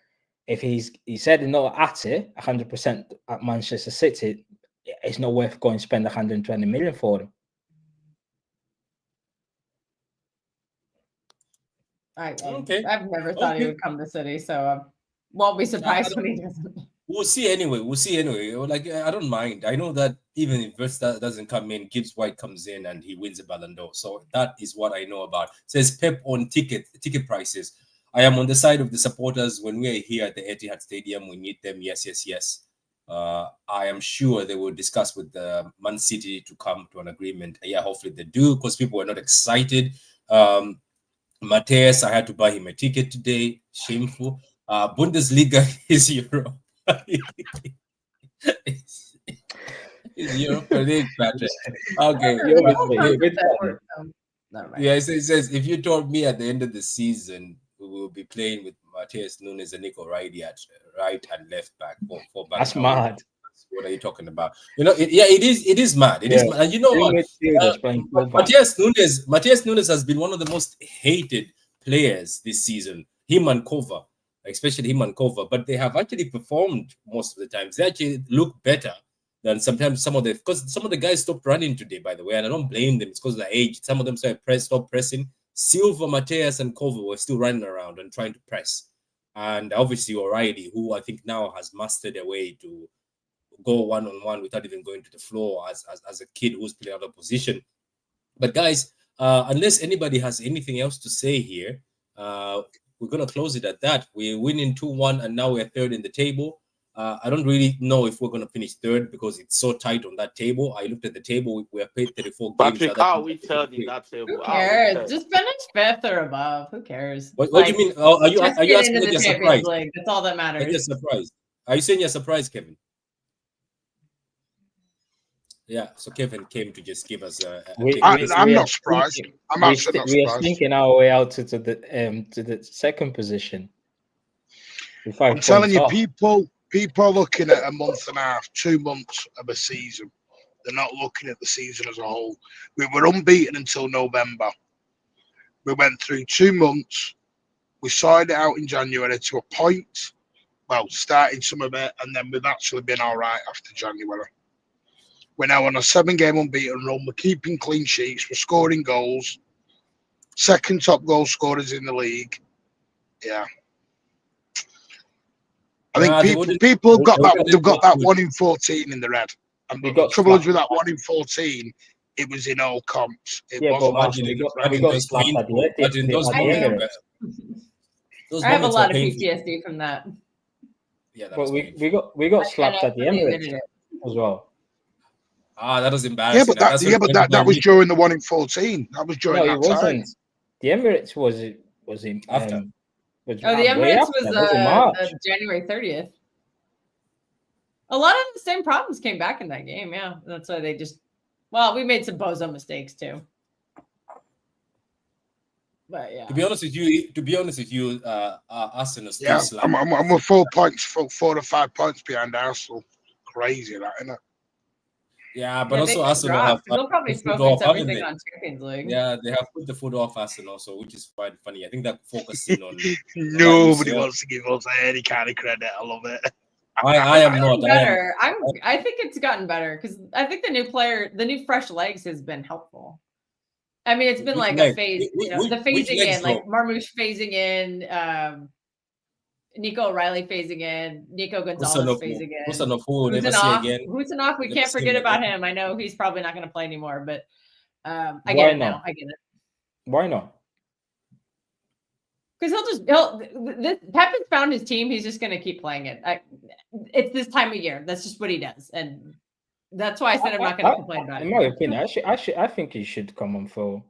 if he said not at it 100% at Manchester City, it's not worth going to spend 120 million for him. I've never thought he would come to City, so I won't be surprised when he doesn't. We'll see anyway. Like, I don't mind. I know that even if Verstappen doesn't come in, Gibbs White comes in and he wins a Ballon d'Or. So that is what I know about. Says Pep on ticket prices. I am on the side of the supporters. When we are here at the Etihad Stadium, we need them. Yes. I am sure they will discuss with the Man City to come to an agreement. Yeah, hopefully they do, because people were not excited. Matthias, I had to buy him a ticket today. Shameful. Bundesliga is Europe. Is Europe League, Patrick? Okay. Yeah, it says if you told me at the end of the season we will be playing with Matthias Nunes and Nico Riley at right and left back, for back. That's mad. What are you talking about? You know, it is mad. It is mad. And you know what? Matthias Nunes has been one of the most hated players this season. Him and Kova, especially him and Kova, but they have actually performed most of the times. They actually look better than sometimes because some of the guys stopped running today, by the way, and I don't blame them. It's because of the age. Some of them stopped pressing. Silva, Matthias, and Kova were still running around and trying to press. And obviously O'Reilly, who I think now has mastered a way to go one-on-one without even going to the floor as a kid who's playing out of position. But guys, unless anybody has anything else to say here, we're going to close it at that. We're winning 2-1, and now we're third in the table. I don't really know if we're going to finish third because it's so tight on that table. I looked at the table. We have played 34 games. Patrick, how are we third in that table? Who cares? Just finish fifth or above. Who cares? What do you mean? Are you asking if you're surprised? League. That's all that matters. You're surprised. Are you saying you're surprised, Kevin? Yeah, so Kevin came to just give us I'm not surprised. I'm actually not surprised. We are thinking our way out to the second position. I'm telling you, people are looking at a month and a half, 2 months of a season. They're not looking at the season as a whole. We were unbeaten until November. We went through 2 months. We started it out in January to a point. Well, started some of it, and then we've actually been all right after January. We're now on a 7-game unbeaten run. We're keeping clean sheets. We're scoring goals. Second top goal scorers in the league. Yeah. I think people have got that. They've got that 1 in 14 in the red. And the trouble is with that 1 in 14, it was in all comps. We got slapped at the I have a lot of PTSD from that. Yeah, but we got slapped at the Emirates as well. That was embarrassing. But that was during the 1 in 14. That was during that time. The Emirates was in after. The Emirates was January 30th. A lot of the same problems came back in that game. Yeah, that's why they just. Well, we made some bozo mistakes too. But yeah. To be honest with you, Aston is Yeah, too slack. I'm a 4 points, 4 to 5 points behind Arsenal. Crazy, that, isn't it? Yeah, but Yeah, also they Arsenal have they'll probably the foot focus off, haven't everything they? on Champions League. Yeah, they have put the foot off Arsenal also, which is quite funny. I think they're focusing on Nobody UCL. wants to give us any kind of credit. I love it. I am not. I am. Better. I think it's gotten better because I think the new fresh legs has been helpful. I mean, it's been Which like leg? a phase, Which- the which phasing legs in, like though? Marmoush phasing in, Nico O'Reilly phasing in, Nico Gonzalez phasing in. Husanov, who never see again. Husanov, we Never can't see forget him about again. him. I know he's probably not going to play anymore, but I Why get it now. not? I get it. Why not? Because Pep has found his team. He's just going to keep playing it. It's this time of year. That's just what he does, and that's why I said I'm not going to complain about it. In my opinion, I think he should come on for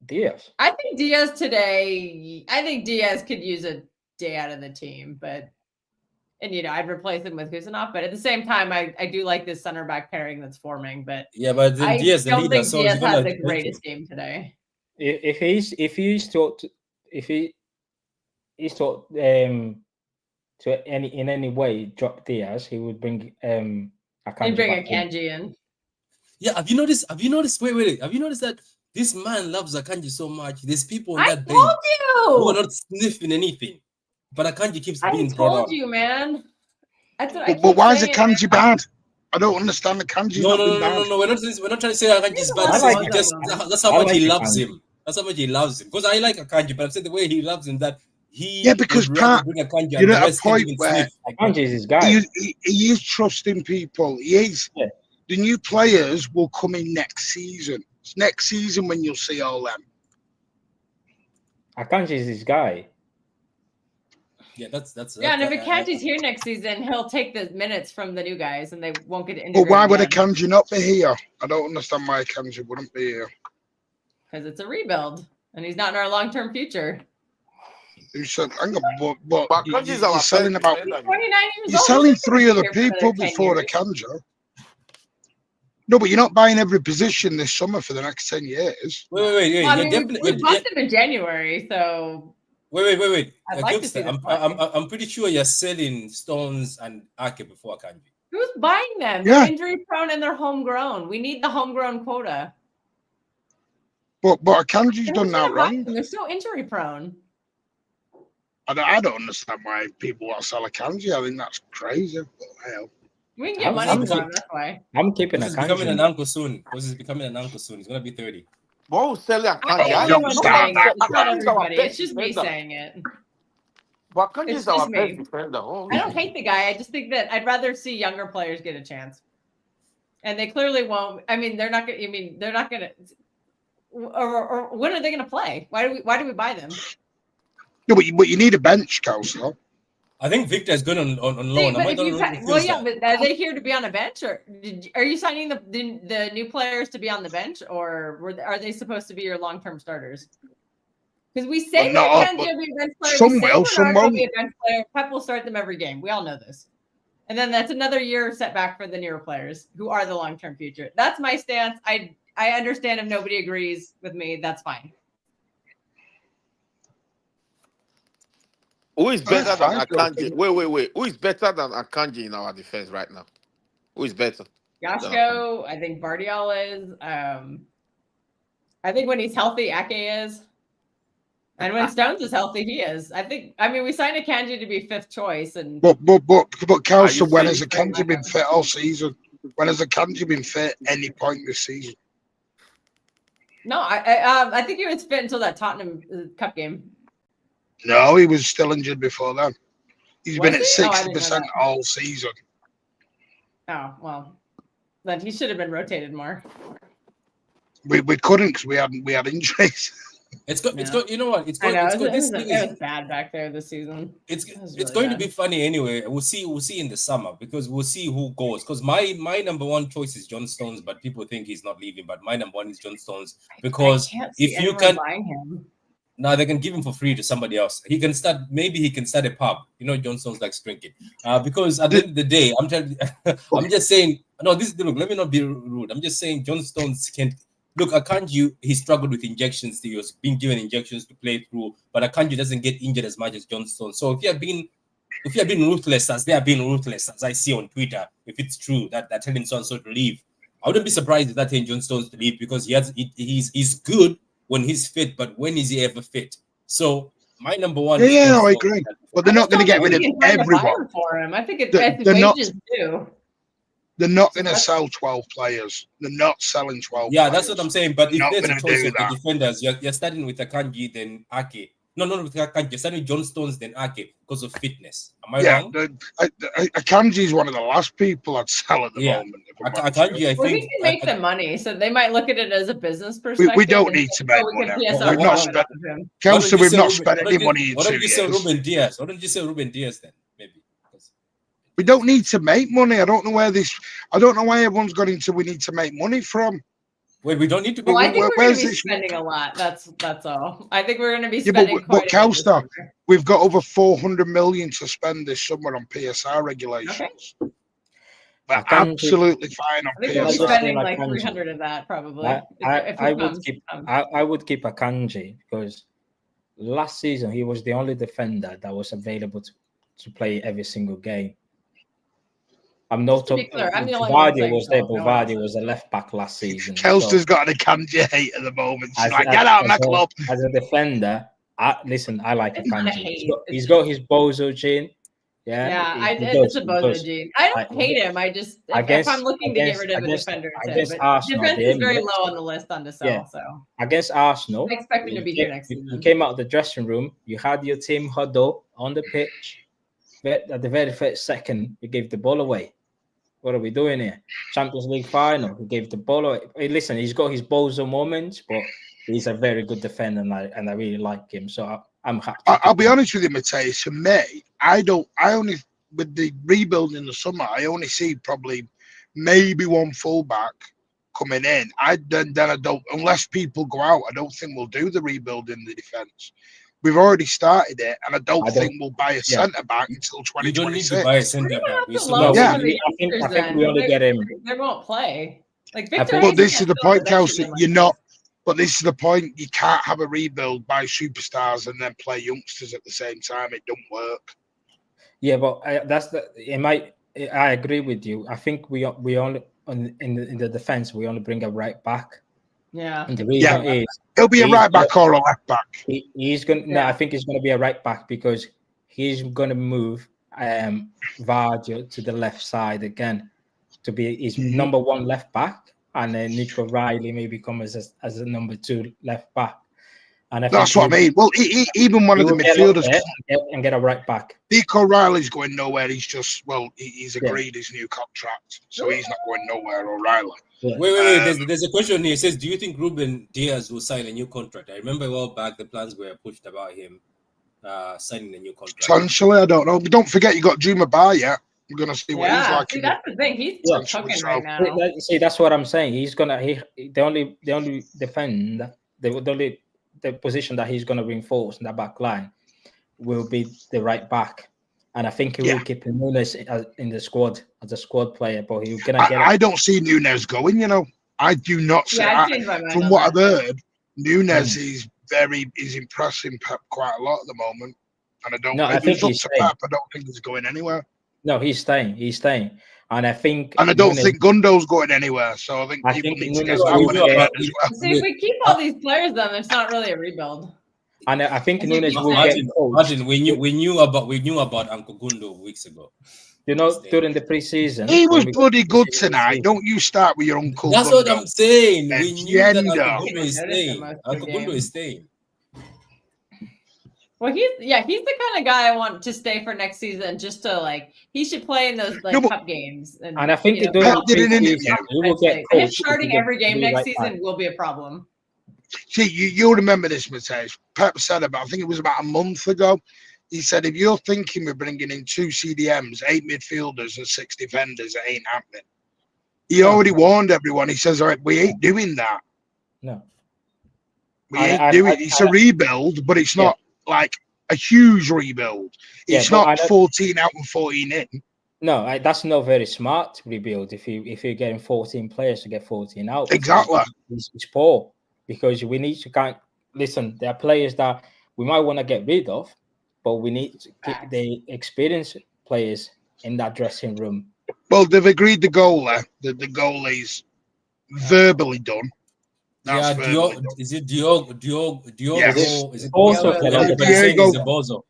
Diaz. I think Diaz today. I think Diaz could use a day out of the team, and I'd replace him with Kusanov. But at the same time, I do like this center back pairing that's forming. But Yeah, but then I Diaz the don't leader, think so Diaz he's gonna had the bench him. greatest game today. If he's taught to in any way drop Diaz, he would bring And Akanji bring a back in. Kanji in. Yeah, have you noticed? Wait. Have you noticed that this man loves Akanji so much? There's people on I that told bench who are you. not sniffing anything, but Akanji keeps I being brought told on. you, man. That's what I But keep why is the saying. Kanji bad? I don't understand. The Kanji's No, not been bad. We're not trying to say Akanji's a bad. lot I'm of saying bozo that's how I much like he the loves Akanji. him. That's how much he loves him. Because I like Akanji, but I'm saying the way he loves him that he Yeah, because would rather Pat, bring Akanji you're and the at a rest can't point even where sniff. Akanji is his guy. he is trusting people. He is. Yeah. The new players will come in next season. It's next season when you'll see all them. Akanji is his guy. Yeah, that's Yeah, and if Akanji's here next season, he'll take the minutes from the new guys, and they won't get integrated. But why would again. Akanji not be here? I don't understand why Akanji wouldn't be here. Because it's a rebuild, and he's not in our long-term future. You said, hang on, but Akanji is our you're selling best about. defender. 29 years You're old. selling He's 3 gonna other be here for people another 10 before years. Akanji. No, but you're not buying every position this summer for the next 10 years. Wait. Well, I You're mean, definitely. we bought them in January, so Wait. I'd like to see Gilster, them play. I'm pretty sure you're selling Stones and Ake before Akanji. Who's buying them? Yeah. They're injury prone and they're homegrown. We need the homegrown quota. But Akanji's And done who's that gonna buy wrong. them? They're so injury prone. I don't understand why people want to sell Akanji. I think that's crazy. But hell. We can get I'm money for keep- them. That's why. I'm keeping Because he's becoming an Akanji. uncle soon. He's gonna be 30. What was selling I Akanji? am the don't one stop saying that. it. It's not Akanji is our everybody. best It's just me defender. saying it. But Akanji It's is our just me. best defender. Oh, I don't hate the guy. I just think that I'd rather see younger players get a chance. And they clearly won't. I mean, they're not going to. I mean, they're not going to. Or when are they going to play? Why do we buy them? No, but you need a bench, Counselor. I think Victor is good on See, loan. but if but are they here to be on a bench, or are you signing the new players to be on the bench, or are they supposed to be your long-term starters? Because we say Well, that no, Kanji will be a bench player. some we say will, some Bernard will be won't. a bench player. Pep will start them every game. We all know this. And then that's another year setback for the newer players who are the long-term future. That's my stance. I understand if nobody agrees with me. That's fine. who is better than fine. Akanji? Wait. Who is better than Akanji in our defense right now? Who is better? Yashko, I think Bardial is. I think when he's healthy, Ake is. And when Stones is healthy, he is. I mean, we signed Akanji to be 5th choice, and But Counselor, when has saying- Akanji been fit all season? When has Akanji been fit any point this season? no, I think he was fit until that Tottenham Cup game. No, he was still injured before then. He's Was been at he? Oh, I didn't know 60% that. all season. Oh well, then he should have been rotated more. We couldn't because we had injuries. It's you know what? It's I going. know It's it going. This was, thing it is. was bad back there this season. It's was it's really going bad. to be funny anyway. We'll see in the summer because we'll see who goes. Because my number one choice is John Stones, but people think he's not leaving. But my number one is John Stones because I can't see if you anyone can, buying him. Now they can give him for free to somebody else. He can start. Maybe he can start a pub. You know, John Stones likes drinking. Because at the end of the day, I'm telling. I'm just saying. No, this look. Let me not be rude. I'm just saying John Stones can look. Akanji, he struggled with injections. He was being given injections to play through, but Akanji doesn't get injured as much as John Stones. So if you have been ruthless as they have been ruthless, as I see on Twitter, if it's true that they're telling so and so to leave, I wouldn't be surprised if they're telling John Stones to leave because he's good when he's fit, but when is he ever fit? So my number one. Yeah, no, I agree. But they're I not just going to don't get rid think of he's trying to buy everyone. him for him. I think They're not. wages do. They're not going to sell 12 players. They're not selling 12 Yeah, players. that's what I'm saying. But They're if not there's a going to choice do of the that. defenders, you're starting with Akanji, then Ake. No, not with Akanji. You're starting with John Stones, then Ake because of fitness. Am I wrong? Akanji is one of the last people I'd sell at the Yeah. moment. if I'm honest with Akanji, you. I Well, he think. can make the money, so they might look at it as a business perspective. We don't and need say, to make "Oh, we can money. PSL We've not profit spent. off of him." Kelsey, we've not Ruben, spent any money in why 2 don't you say years. Ruben Diaz? Why don't you say Ruben Diaz then? Maybe. We don't need to make money. I don't know why everyone's got into we need to make money from. Wait, we don't need to be. Well, I think we're going Where's to be this? spending a lot. That's all. I think we're going to be Yeah, spending but quite a bit this Kelsey, summer. we've got over 400 million to spend this summer on PSR regulations. We're Akanji- absolutely fine on I think we'll be Just PSR. spending like like Akanji. 300 of that probably. I if he would comes. keep I would keep Akanji because last season he was the only defender that was available to play every single game. I'm not Just to be clear, I'm the only one Vardy saying was there, so, but no one else Vardy is. was a left back last season. Kelsey's got an Akanji hate at the moment. She's as, like, as, get out of my as a- club. as a defender, listen, I like It's not a Akanji. hate. He's got his bozo gene. Yeah, he it's a he bozo does. gene. I don't hate him. I just if I'm looking to get rid of a defender, it's him. against But Arsenal, defense the is very Emirates, low on the list on the sell. Yeah. So against Arsenal, I expect him to be here next you season. came out of the dressing room, you had your team huddle on the pitch. At the very first second, you gave the ball away. What are we doing here? Champions League final, he gave the ball away. Hey, listen, he's got his bozo moments, but he's a very good defender, and I really like him. So I'm happy. I'll be honest with you, Mateus. For me, I only with the rebuild in the summer, I only see probably maybe one fullback coming in. Then I don't, unless people go out, I don't think we'll do the rebuild in the defense. We've already started it, and I don't think we'll buy a centre back until 2026. You don't need to buy a centre back. I think we only get him. They won't play. Like Victor. But this is the point, Kelsey. You're not. But this is the point. You can't have a rebuild, buy superstars, and then play youngsters at the same time. It don't work. Yeah, but I agree with you. I think we only in the defense we only bring a right back. Yeah. And the reason is it'll be a right back or a left back. He's going. No, I think he's going to be a right back because he's going to move Vardy to the left side again to be his number one left back, and then Nico Riley maybe come as a number two left back. And that's what I mean. Well, even one of the midfielders and get a right back. Nico Riley's going nowhere. He's just he's agreed his new contract, so he's not going nowhere. O'Reilly. Yeah. Wait. There's a question here. It says, do you think Ruben Diaz will sign a new contract? I remember a while back the plans were pushed about him signing a new contract. Potentially, I don't know. But don't forget, you got Juma Bar yet. We're gonna see what he's like. See, that's the thing. He's cooking right now. See, that's what I'm saying. He's gonna. The only defend the position that he's gonna reinforce in the back line will be the right back. And I think he will keep Nunes in the squad as a squad player, but he's gonna get. I don't see Nunes going. You know, I do not see. From what I've heard, Nunes is impressing Pep quite a lot at the moment, and I don't. No, I think he's staying. Pep, I don't think he's going anywhere. No, he's staying. He's staying, and I think. And I don't think Gundo's going anywhere. So I think people need to get as well. See, if we keep all these players, then it's not really a rebuild. And I think Nunes will Martin, we knew about Uncle Gundo weeks ago. You know, during the preseason, he was bloody good tonight. Don't you start with your Uncle That's Gundo. what I'm saying. We knew that Uncle Agenda. Gundo is staying. Uncle Gundo is staying. Well, he's the kind of guy I want to stay for next season. Just to he should play in those cup games. And I think you know, during Pep did an interview. him starting every game next season will be a problem. See, you'll remember this, Mateus. Pep said I think it was about a month ago. He said, if you're thinking we're bringing in 2 CDMs, 8 midfielders, and 6 defenders, it ain't happening. He already warned everyone. He says, all right, we ain't doing that. No. We ain't doing it. It's a rebuild, but it's not like a huge rebuild. It's not 14 out and 14 in. No, that's not very smart to rebuild. If you're getting 14 players to get 14 out, exactly, it's poor because we need to listen. There are players that we might want to get rid of, but we need to keep the experienced players in that dressing room. Well, they've agreed the goal there. The goalie's verbally done. That's verbally done. Is it Diogo? Yes. Is it also everybody's saying he's a bozo.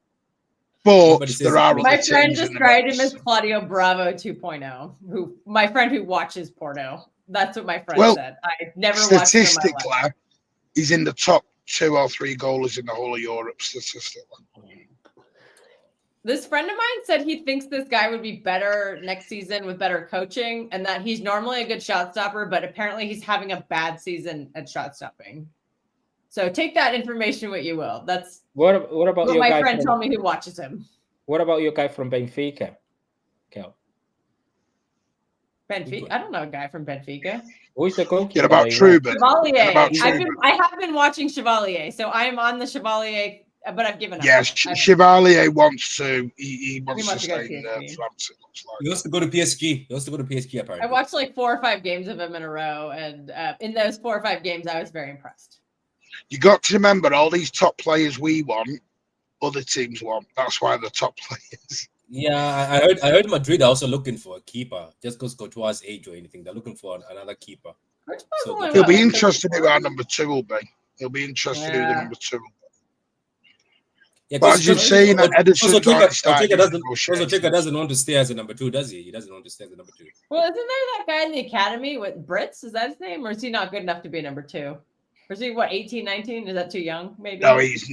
But there are my friend described him as Claudio Bravo 2.0. Who my friend who watches Porto. That's what my friend said. I never watched him. Statistically, he's in the top 2 or 3 goalies in the whole of Europe. Statistically, this friend of mine said he thinks this guy would be better next season with better coaching, and that he's normally a good shot stopper, but apparently he's having a bad season at shot stopping. So take that information what you will. That's what about what your my guy friend told me who watches him. What about your guy from Benfica, Kel? Benfica? I don't know a guy from Benfica. Who's the goalkeeper? Get about Truban. Chevalier. I have been watching Chevalier, so I am on the Chevalier, but I've given up. Yes, Chevalier wants to. He wants to stay in France. He wants to go to PSG. Apparently. I watched like 4 or 5 games of him in a row, and in those 4 or 5 games, I was very impressed. You got to remember, all these top players we want, other teams want. That's why they're top players. Yeah, I heard Madrid are also looking for a keeper, just because Courtois' age or anything. They're looking for another keeper. So he'll be interested in who our number 2 will be. He'll be interested who the number 2 will be. Yeah, but as you're saying, Edison Trigger doesn't want to stay as a number 2, does he? He doesn't want to stay as a number 2. Well, isn't there that guy in the academy with Brits? Is that his name? Or is he not good enough to be a number 2? Or is he, 18, 19? Is that too young, maybe? No, he's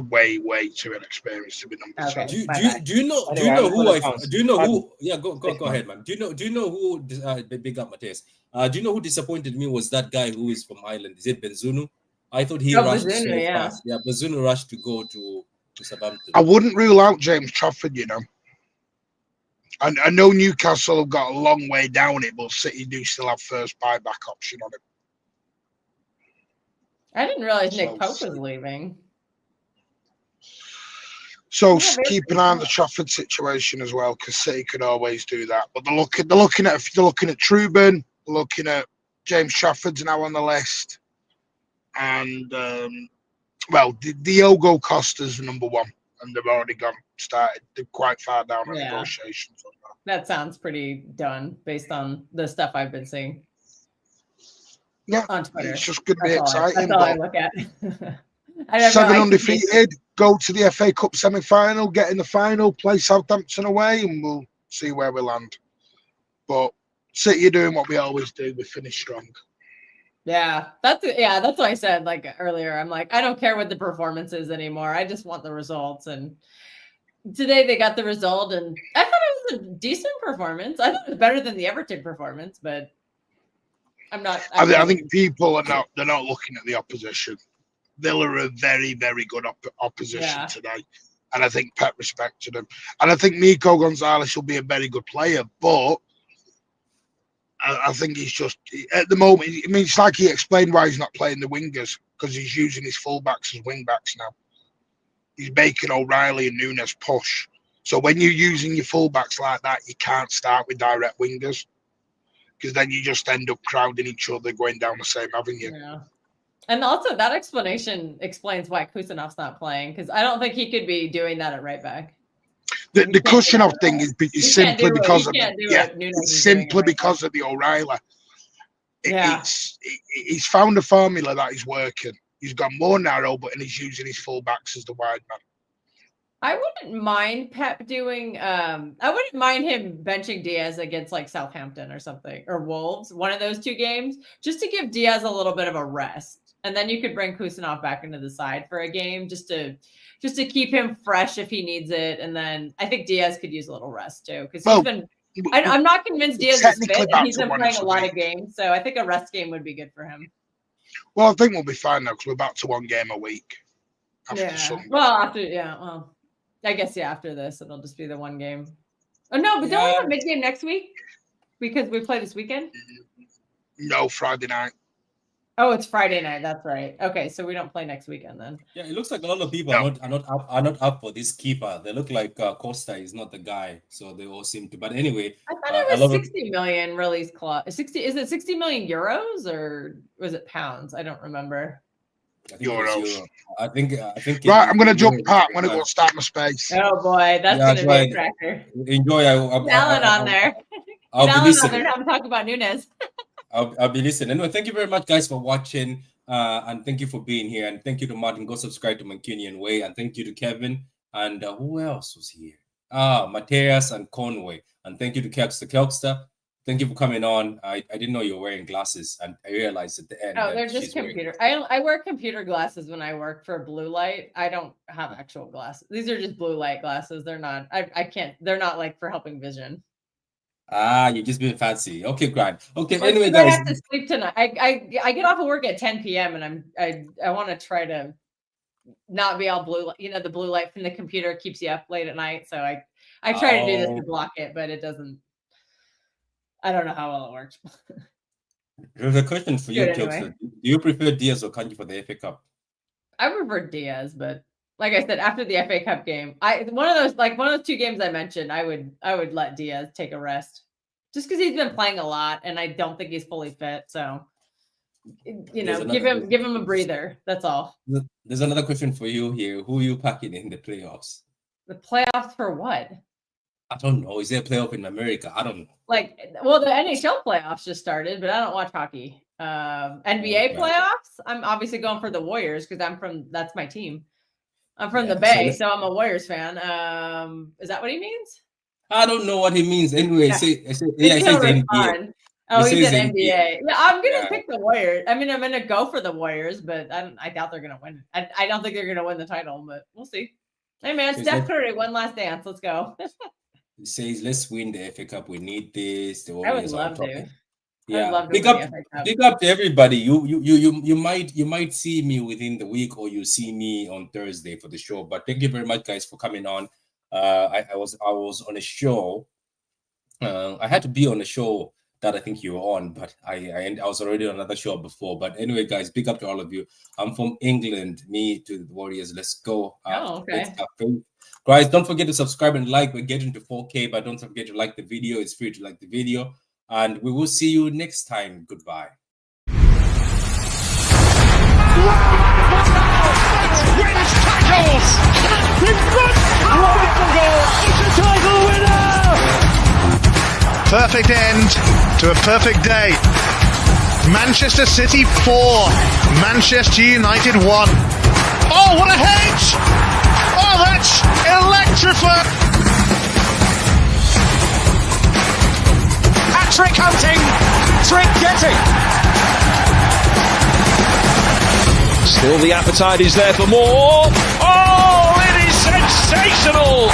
way too inexperienced to be number 2. Do you know who? Yeah, go ahead, man. Do you know who? Big up, Mateus. Do you know who disappointed me was that guy who is from Ireland? Is it Benzunu? I thought he rushed so fast. Yeah, Benzunu rushed to go to Southampton. I wouldn't rule out James Trafford, you know. I know Newcastle have got a long way down it, but City do still have first buyback option on it. I didn't realize Nick Pope was leaving. So keep an eye on the Trafford situation as well, because City could always do that. But they're looking at Truban, looking at James Trafford's now on the list, and Diogo Costa's number 1, and they've already started. They're quite far down on negotiations on that. That sounds pretty done based on the stuff I've been seeing. Yeah, on Twitter. It's just going to be exciting. That's all I look at. 7 undefeated, go to the FA Cup semi-final, get in the final, play Southampton away, and we'll see where we land. But City are doing what we always do. We finish strong. Yeah, that's what I said like earlier. I'm like, I don't care what the performance is anymore. I just want the results. And today they got the result, and I thought it was a decent performance. I thought it was better than the Everton performance, but I'm not. I think people are not. They're not looking at the opposition. Villa are a very, very good opposition today, and I think Pep respected them. And I think Nico Gonzalez will be a very good player, but I think he's just at the moment. I mean, it's like he explained why he's not playing the wingers, because he's using his fullbacks as wing backs now. He's making O'Reilly and Nunes push. So when you're using your fullbacks like that, you can't start with direct wingers, because then you just end up crowding each other, going down the same avenue. Yeah. And also that explanation explains why Kusanov's not playing, because I don't think he could be doing that at right back. The Kusanov thing is simply because of the O'Reilly. He's found a formula that is working. He's gone more narrow, but he's using his fullbacks as the wide man. I wouldn't mind Pep doing. I wouldn't mind him benching Diaz against like Southampton or something, or Wolves, one of those 2 games, just to give Diaz a little bit of a rest, and then you could bring Kusanov back into the side for a game, just to keep him fresh if he needs it. And then I think Diaz could use a little rest too, because he's been. I'm not convinced Diaz is fit, and he's been playing a lot of games, so I think a rest game would be good for him. Well, I think we'll be fine now, because we're back to 1 game a week. I guess after this it'll just be the 1 game. Oh no, but don't we have a mid game next week? Because we play this weekend? No, Friday night. Oh, it's Friday night. That's right. Okay, so we don't play next weekend then. Yeah, it looks like a lot of people are not up for this keeper. They look like Costa is not the guy, so they all seem to. But anyway, I thought a it was lot of 60 million release clause. 60 is it 60 million euros or was it pounds? I don't remember. I think it was Euros. Euro. I think. Right, I'm gonna jump Euro- out. I'm gonna go start my space. Oh boy, that's Yeah, gonna right. be a cracker. Enjoy. Alan on there. I'll be Alan on listening. there. I'm talking about Nunes. I'll be listening. Anyway, thank you very much, guys, for watching. And thank you for being here. And thank you to Martin. Go subscribe to Mancunian Way. And thank you to Kevin. And who else was here? Mateus and Conway. And thank you to Kelkster. Thank you for coming on. I didn't know you were wearing glasses, and I realized at the end. Oh, that they're just she's wearing computer. I wear computer glasses when I work for blue light. I don't have actual glasses. These are just blue light glasses. They're not. I can't. They're not like for helping vision. You're just being fancy. Okay, Grant. Okay, Well, anyway, because I guys. have to sleep tonight. I get off of work at 10 p.m. and I want to try to not be all blue. You know, the blue light from the computer keeps you up late at night. So I try to do this to block it, but it doesn't. I don't know how well it works. There's a question for you, Good, Kelkster. anyway. Do you prefer Diaz or Kanji for the FA Cup? I prefer Diaz, but like I said, after the FA Cup game, one of those two games I mentioned, I would let Diaz take a rest, just because he's been playing a lot, and I don't think he's fully fit. So, you know, give him a breather. That's all. There's another question for you here. Who are you packing in the playoffs? The playoffs for what? I don't know. Is there a playoff in America? I don't know. Well, the NHL playoffs just started, but I don't watch hockey. NBA playoffs, I'm obviously going for the Warriors because that's my team. I'm from the Bay, so I'm a Warriors fan. Is that what he means? I don't know what he means. Anyway, Yeah. it says NBA. Oh, he says said NBA. Yeah, I'm gonna Yeah. pick the Warriors. I mean, I'm gonna go for the Warriors, but I doubt they're gonna win. I don't think they're gonna win the title, but we'll see. Hey man, Steph Curry, one last dance. Let's go. He says, "Let's win the FA Cup. We need this." The I would Warriors are love top. to. Yeah, big up to everybody. You might see me within the week, or you see me on Thursday for the show. But thank you very much, guys, for coming on. I was on a show. I had to be on a show that I think you were on, but I was already on another show before. But anyway, guys, big up to all of you. I'm from England. Me to the Warriors. Let's go. Okay. Guys, don't forget to subscribe and like. We're getting to 4K, but don't forget to like the video. It's free to like the video. And we will see you next time. Goodbye. Wins tackles! It's a title winner! Perfect end to a perfect day. Manchester City 4, Manchester United 1. Oh, what a hedge! Oh, that's electrifying! Trick hunting, trick getting. Still the appetite is there for more. Oh, it is sensational.